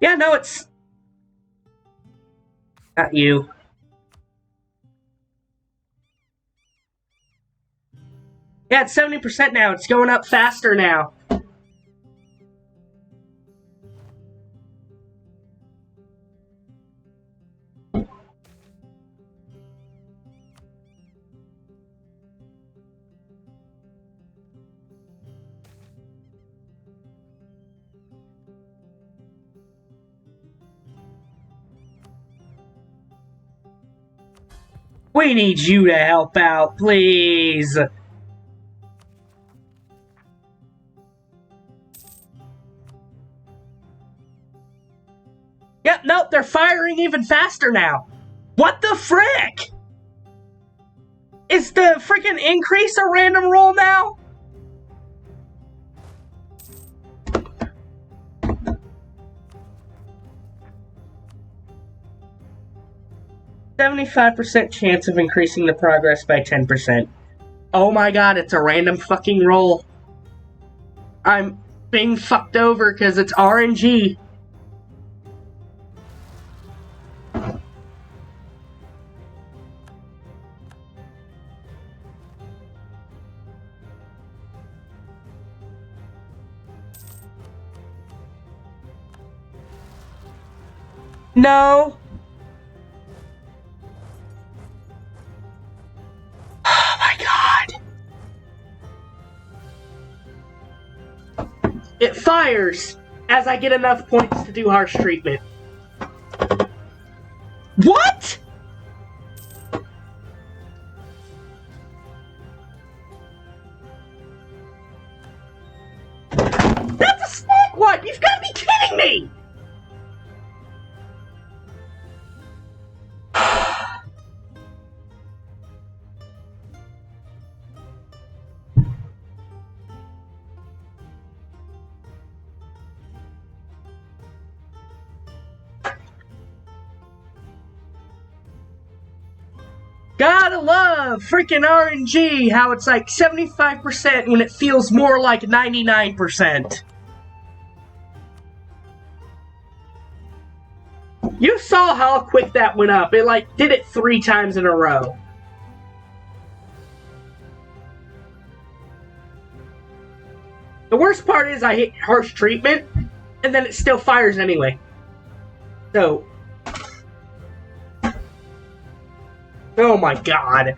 Yeah, no, it's... not you. Yeah, it's 70% now. It's going up faster now. We need you to help out, please. Yep, nope, they're firing even faster now. What the frick? Is the freaking increase a random roll now? %75% chance of increasing the progress by 10%. Oh my god, it's a random fucking roll. I'm being fucked over because it's RNG. No. Oh my god. It fires as I get enough points to do harsh treatment. What? That's a snake one! You've got to be kidding me! Gotta love freaking RNG, how it's like 75% when it feels more like 99%. You saw how quick that went up. It like did it 3 times in a row. The worst part is I hit harsh treatment, and then it still fires anyway. So... oh my god.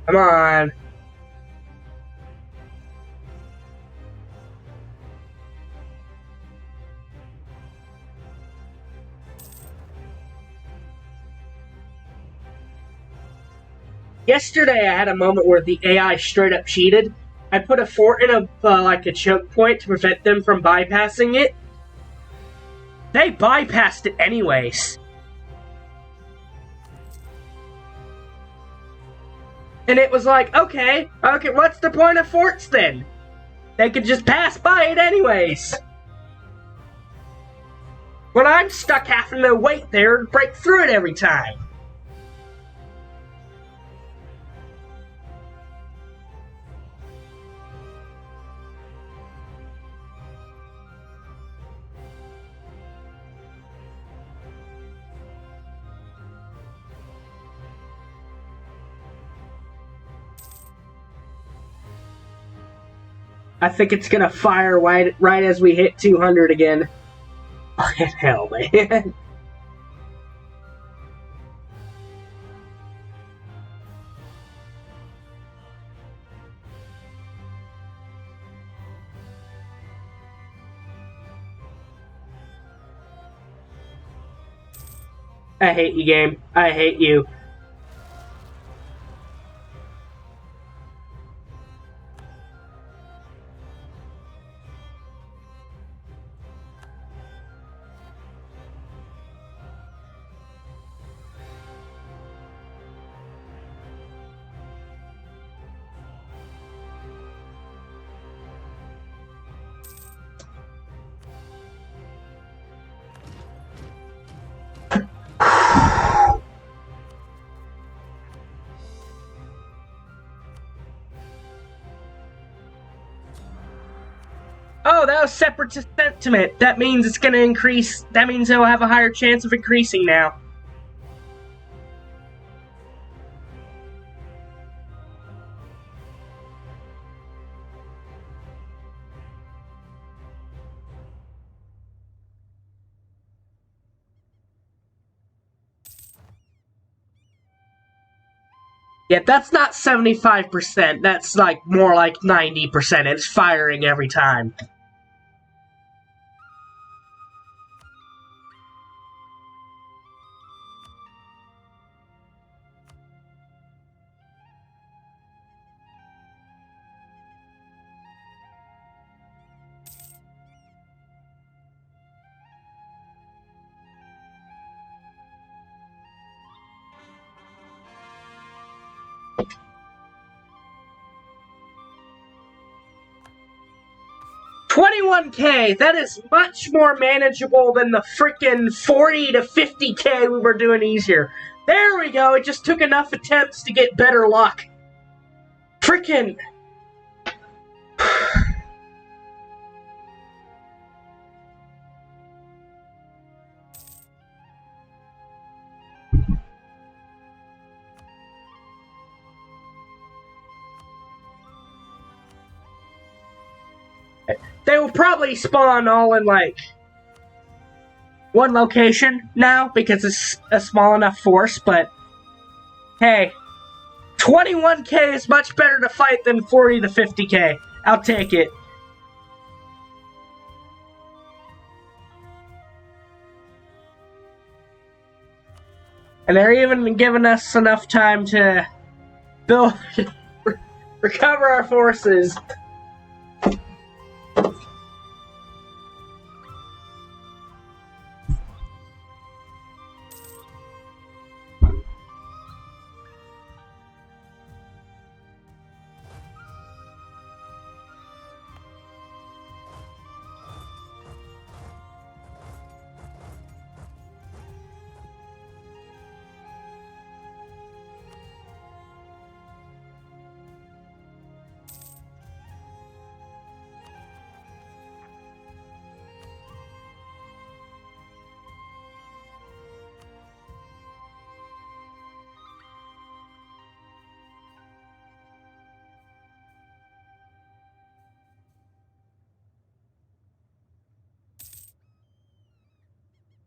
Come on. Yesterday I had a moment where the AI straight up cheated. I put a fort in a choke point to prevent them from bypassing it. They bypassed it anyways. And it was like, okay, what's the point of forts then? They could just pass by it anyways. When I'm stuck having to wait there and break through it every time. I think it's gonna fire right as we hit 200 again. Fucking hell, man. I hate you, game. I hate you. Oh, that was separatist sentiment. That means it's gonna increase. That means it'll have a higher chance of increasing now. Yeah, that's not 75%. That's like more like 90%. It's firing every time. $21K, that is much more manageable than the freaking 40 to 50K we were doing easier. There we go, it just took enough attempts to get better luck. Freaking... They will probably spawn all in, like, one location now, because it's a small enough force, but hey, 21K is much better to fight than 40 to 50K. I'll take it. And they're even giving us enough time to build, recover our forces.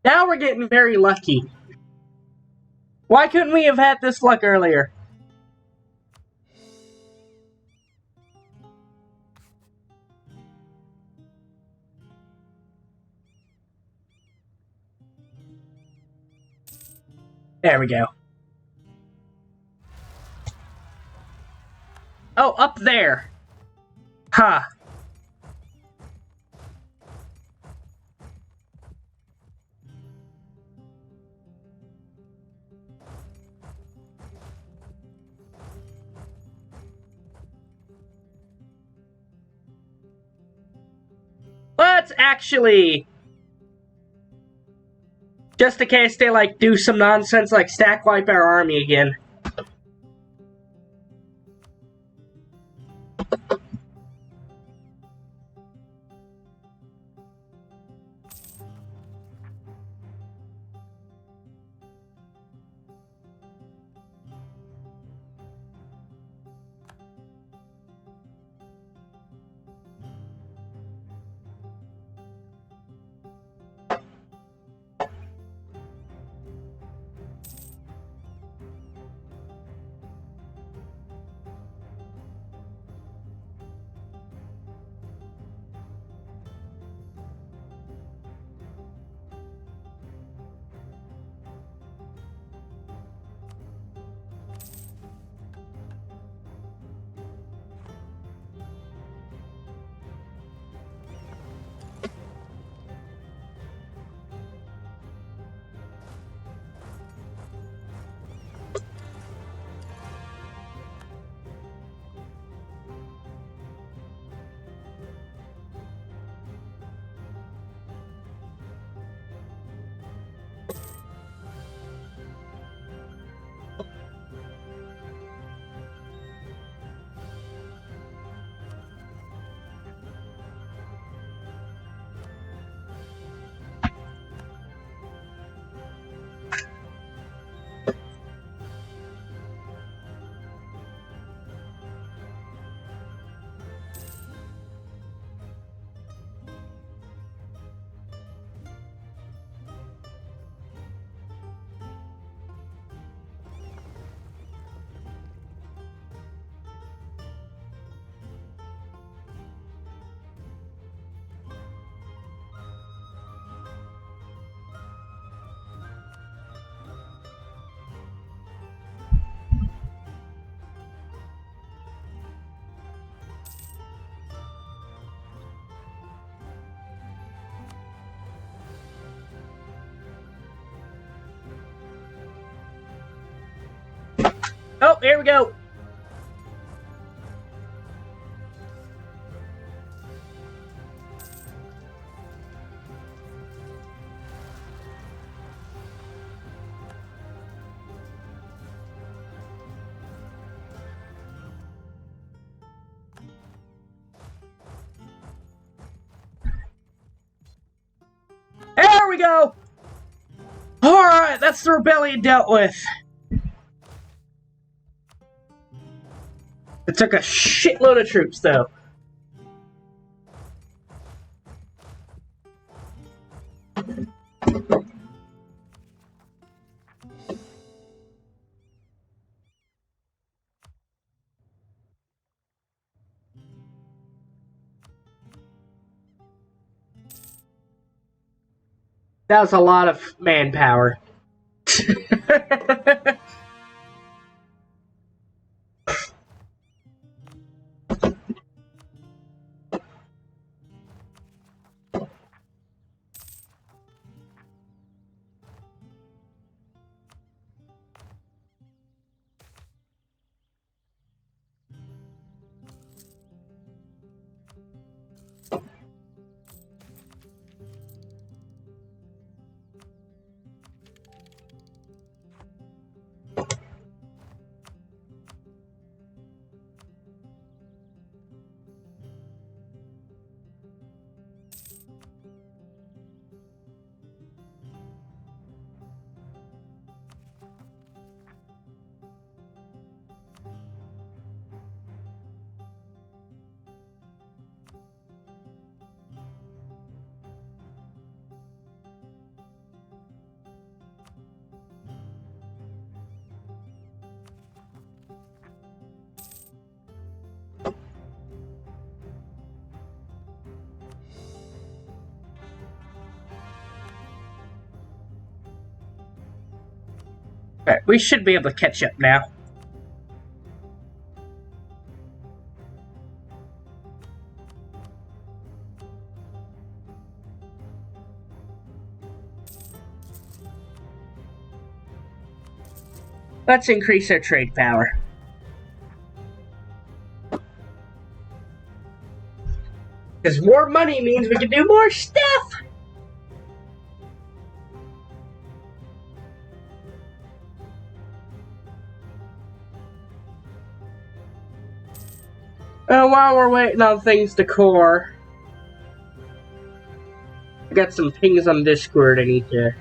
Now we're getting very lucky. Why couldn't we have had this luck earlier? There we go. Oh, up there. Huh. let's actually... Just in case they, like, do some nonsense like stack wipe our army again. Oh, here we go. There we go. Alright, that's the rebellion dealt with. It took a shitload of troops, though. That was a lot of manpower. Alright, we should be able to catch up now. Let's increase our trade power. Because more money means we can do more stuff! While we're waiting on things to core, I got some pings on Discord I need to...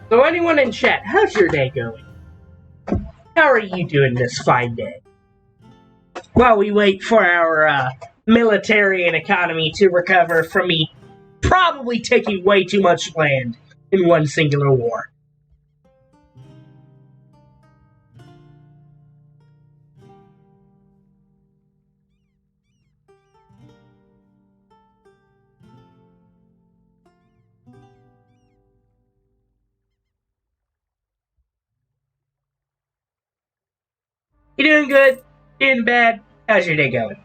So anyone in chat, how's your day going? How are you doing this fine day? While we wait for our military and economy to recover from me probably taking way too much land in one singular war. You doing good? Doing bad? How's your day going?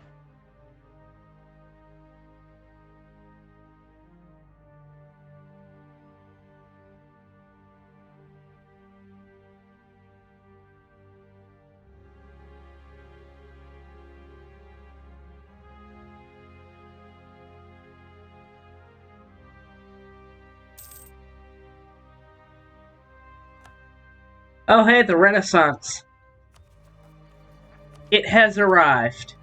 Oh hey, the Renaissance. It has arrived.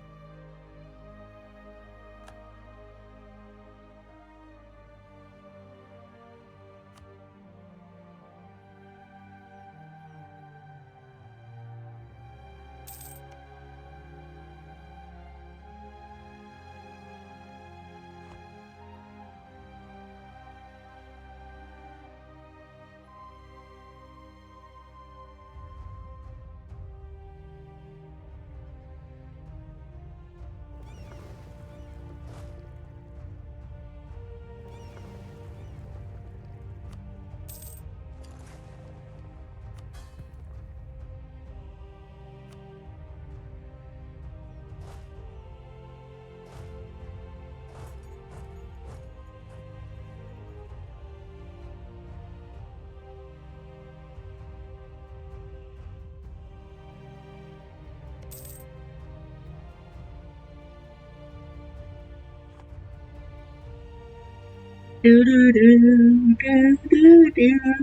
Do do do do do do.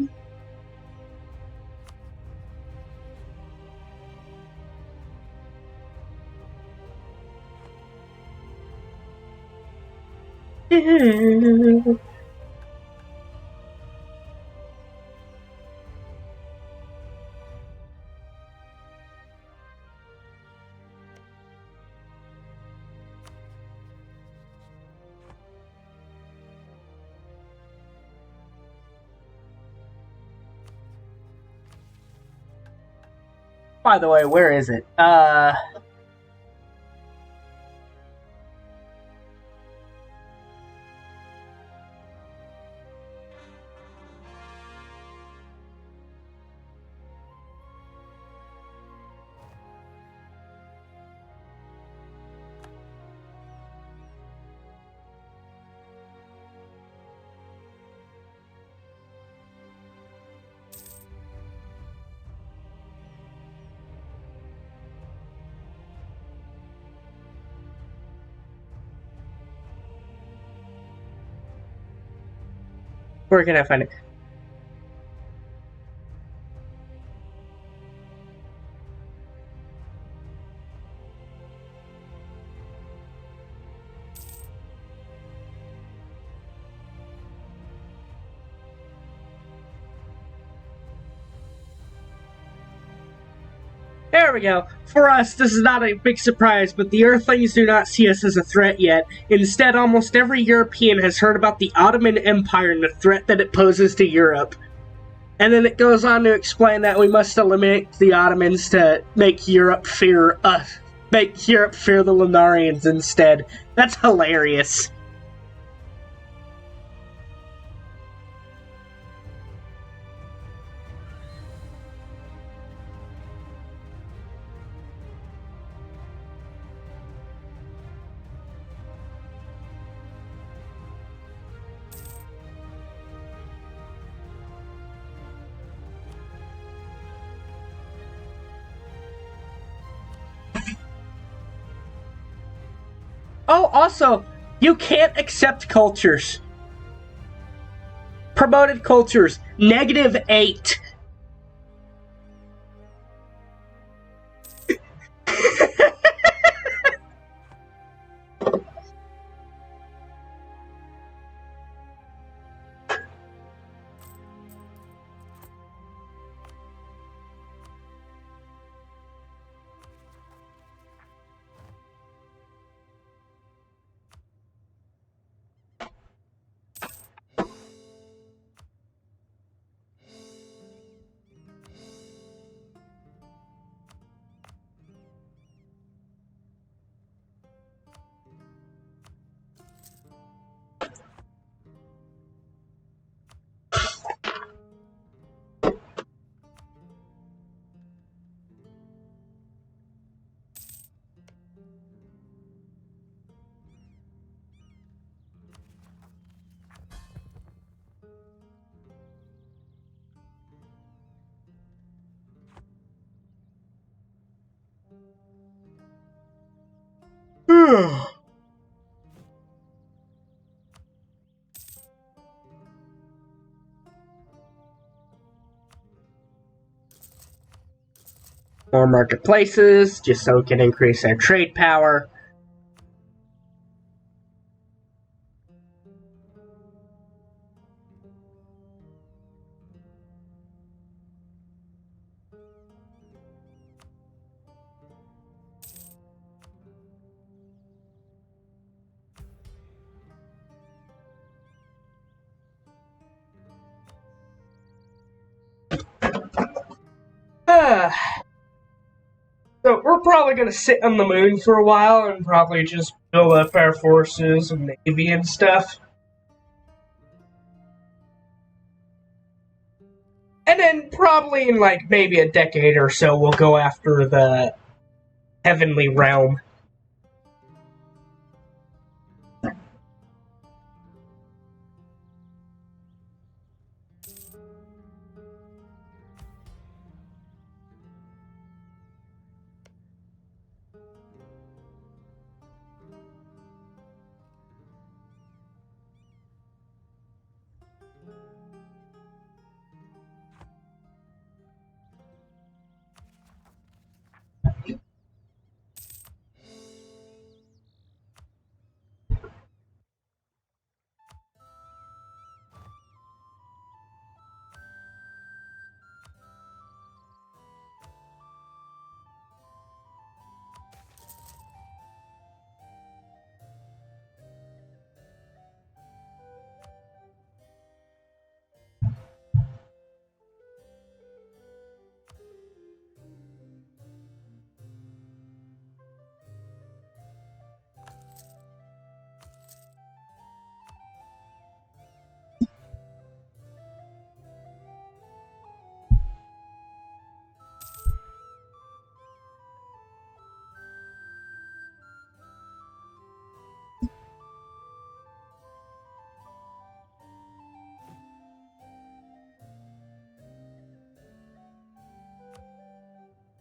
By the way, where is it? Where can I find it? we go. For us, this is not a big surprise, but the Earthlings do not see us as a threat yet. Instead, almost every European has heard about the Ottoman Empire and the threat that it poses to Europe. And then it goes on to explain that we must eliminate the Ottomans to make Europe fear us. Make Europe fear the Lunarians instead. That's hilarious. Oh, also, you can't accept cultures. Promoted cultures, -8. More marketplaces, just so it can increase their trade power. So we're probably going to sit on the moon for a while and probably just build up our forces and navy and stuff. And then probably in like maybe a decade or so, we'll go after the heavenly realm.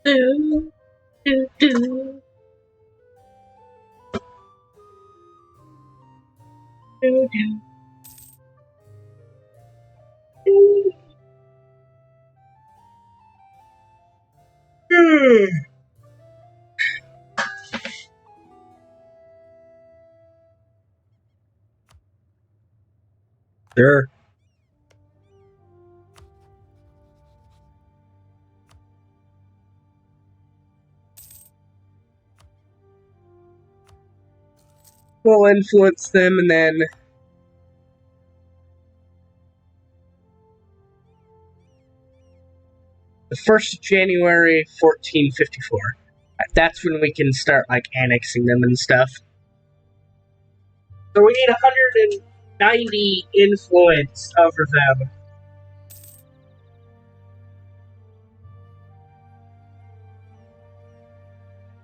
Do, do, do. Do, do. Sure. we'll influence them, and then the 1st of January, 1454. That's when we can start, like, annexing them and stuff. So we need 190 influence over them.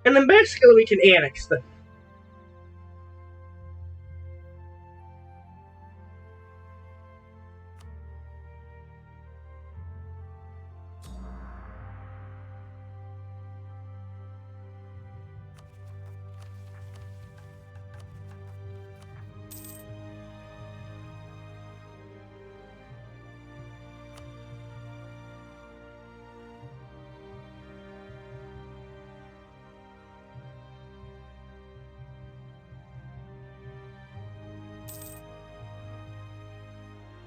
And then basically we can annex them.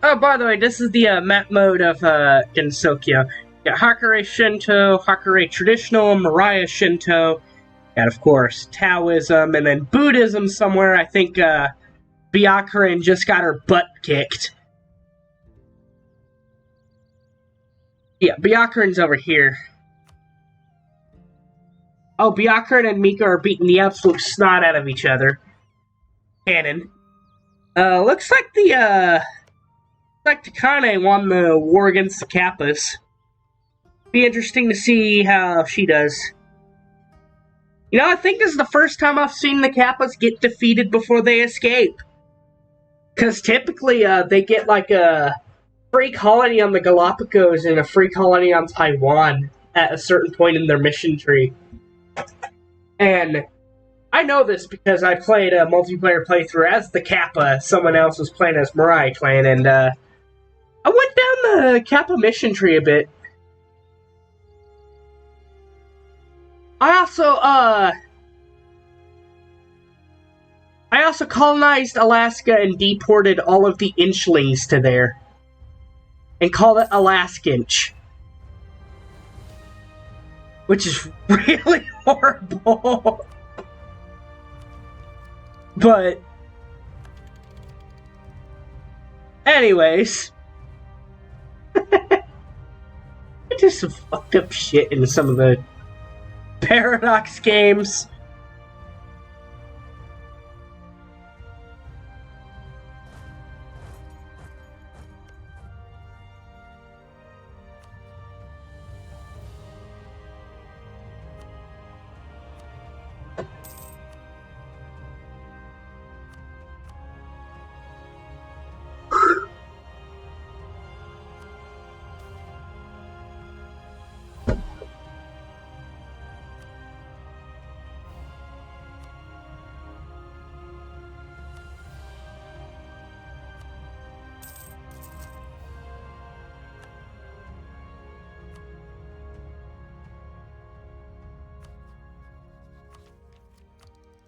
Oh, by the way, this is the map mode of Gensokyo. You got Hakurei Shinto, Hakurei Traditional, Mariah Shinto, and of course Taoism, and then Buddhism somewhere. I think Byakuren just got her butt kicked. Yeah, Byakuren's over here. Oh, Byakuren and Mika are beating the absolute snot out of each other. Canon. Looks like Takane won the war against the Kappas. Be interesting to see how she does. You know, I think this is the first time I've seen the Kappas get defeated before they escape. Because typically, they get like a free colony on the Galapagos and a free colony on Taiwan at a certain point in their mission tree. And I know this because I played a multiplayer playthrough as the Kappa. Someone else was playing as Mirai Clan, and I went down the Kappa mission tree a bit. I also colonized Alaska and deported all of the Inchlings to there. And called it Alaskinch. Which is really horrible. But anyways, just some fucked up shit in some of the Paradox games.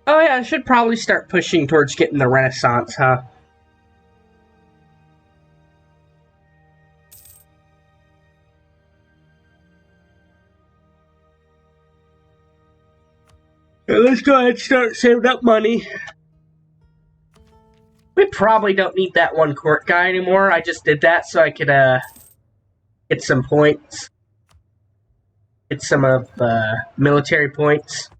Oh yeah, I should probably start pushing towards getting the Renaissance, huh? Let's go ahead and start saving up money. We probably don't need that one court guy anymore. I just did that so I could, get some points. Get some of, military points.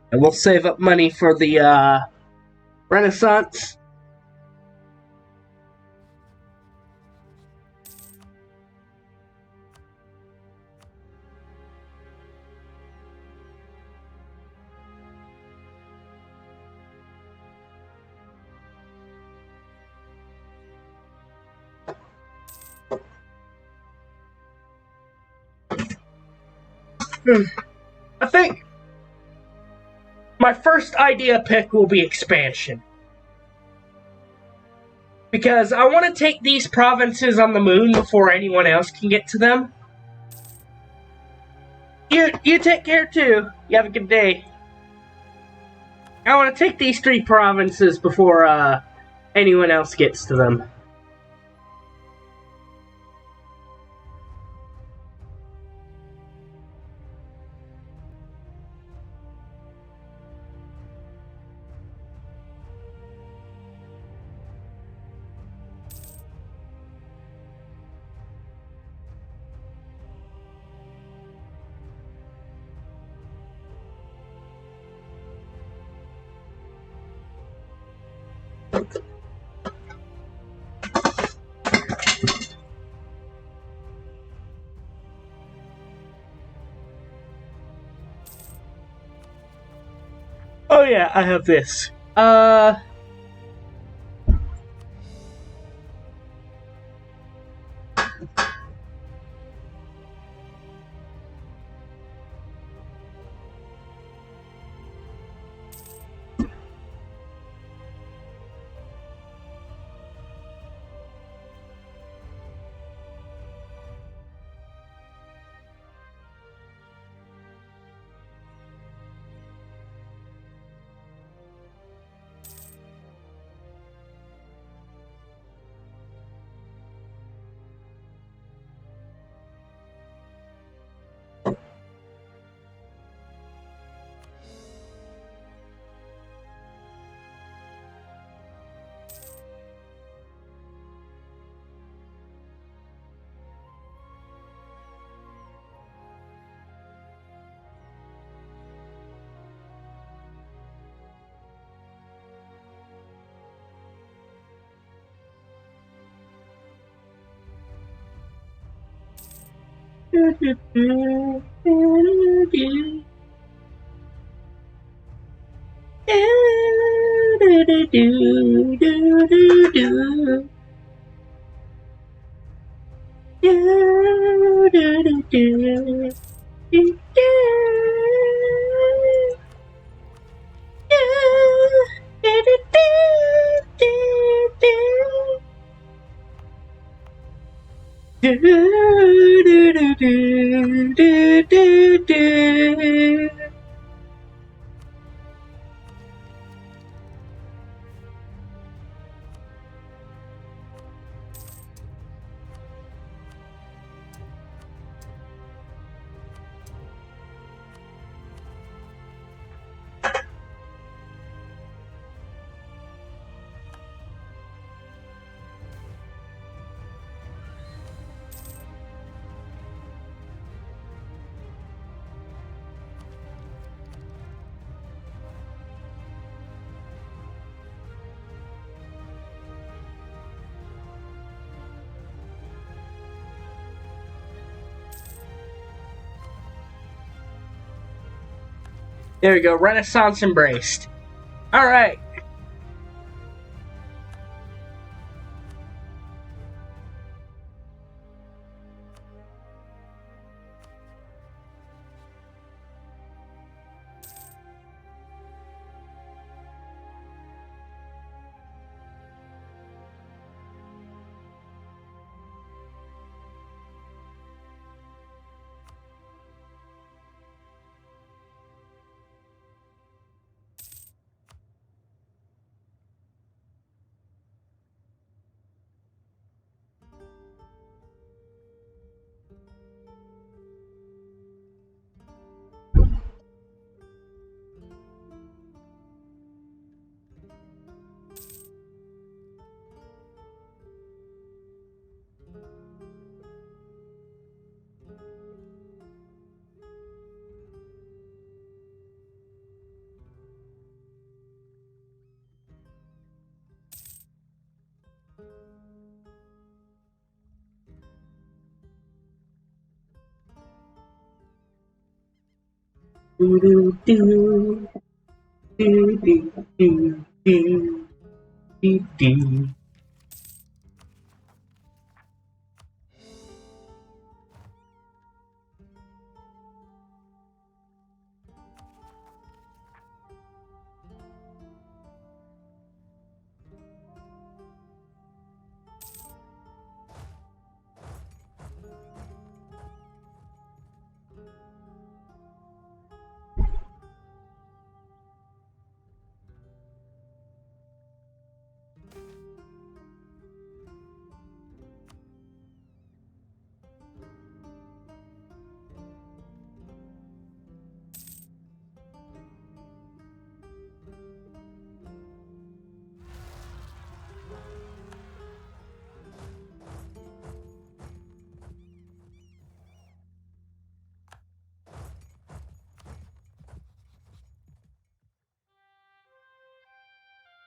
And we'll save up money for the, Renaissance. I think my first idea pick will be expansion. Because I want to take these provinces on the moon before anyone else can get to them. You take care too. You have a good day. I want to take these 3 provinces before anyone else gets to them. yeah, I have this. There we go, Renaissance embraced. Alright.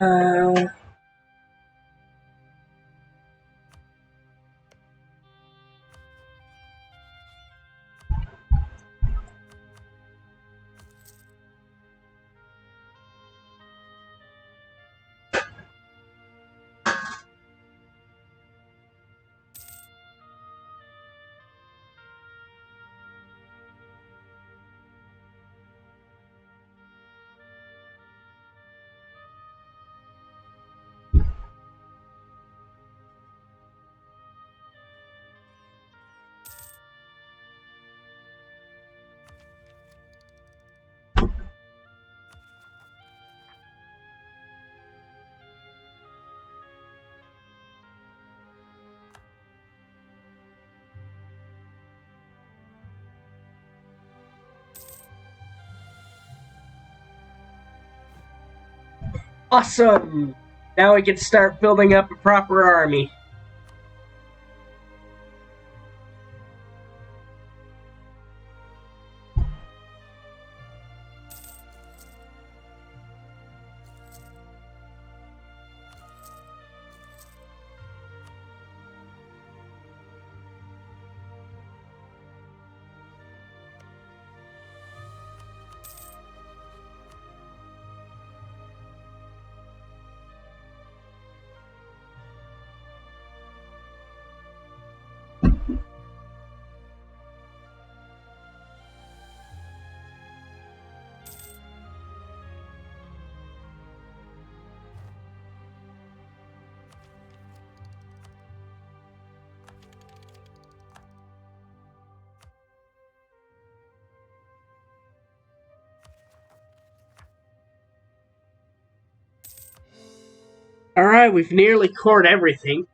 Uh, Awesome! Now we can start building up a proper army. Alright, we've nearly cored everything.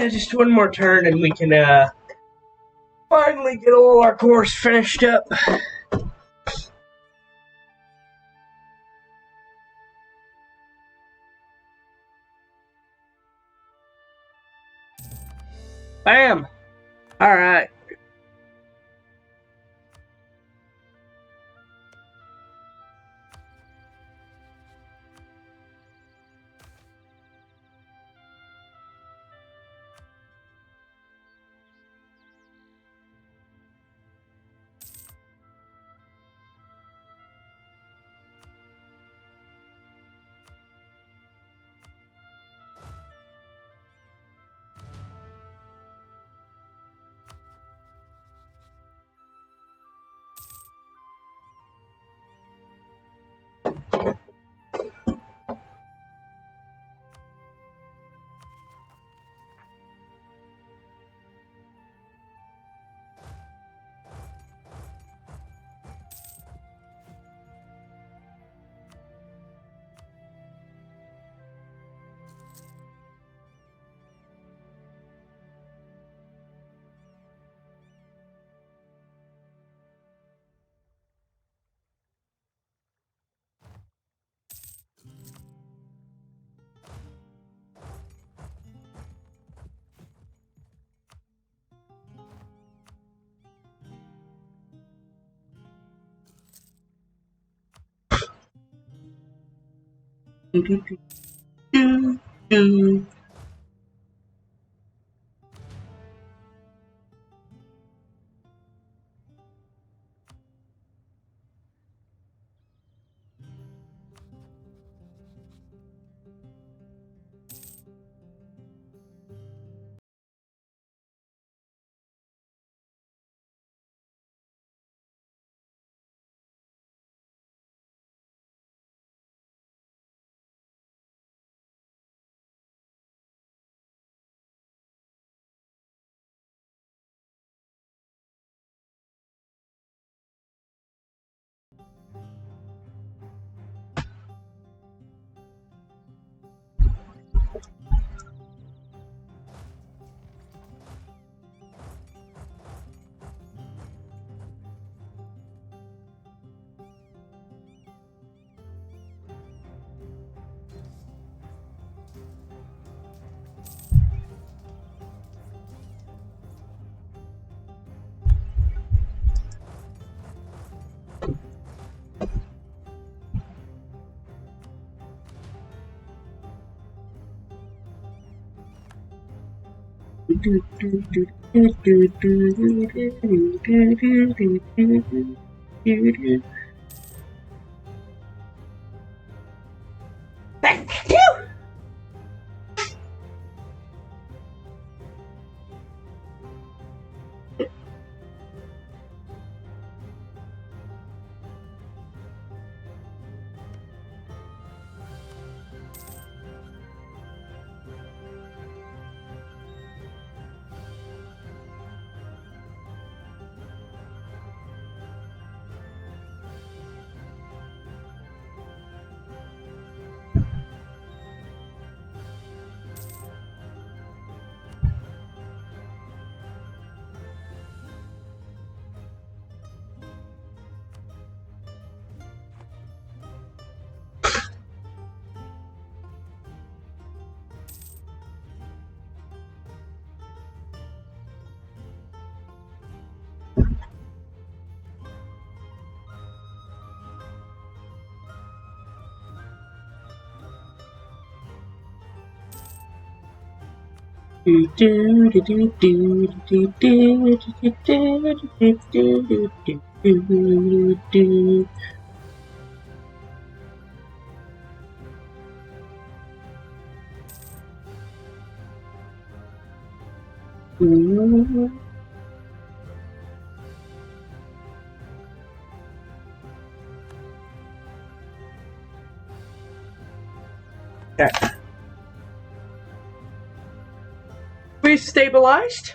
Just one more turn and we can finally get all our cores finished up. Bam! Alright. Okay. We stabilized.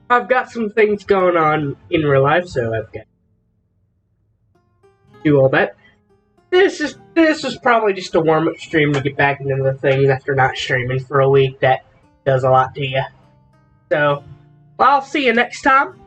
I've got some things going on in real life, so I've got to do all that. This is probably just a warm-up stream to get back into the thing after not streaming for a week. That does a lot to you. So, I'll see you next time.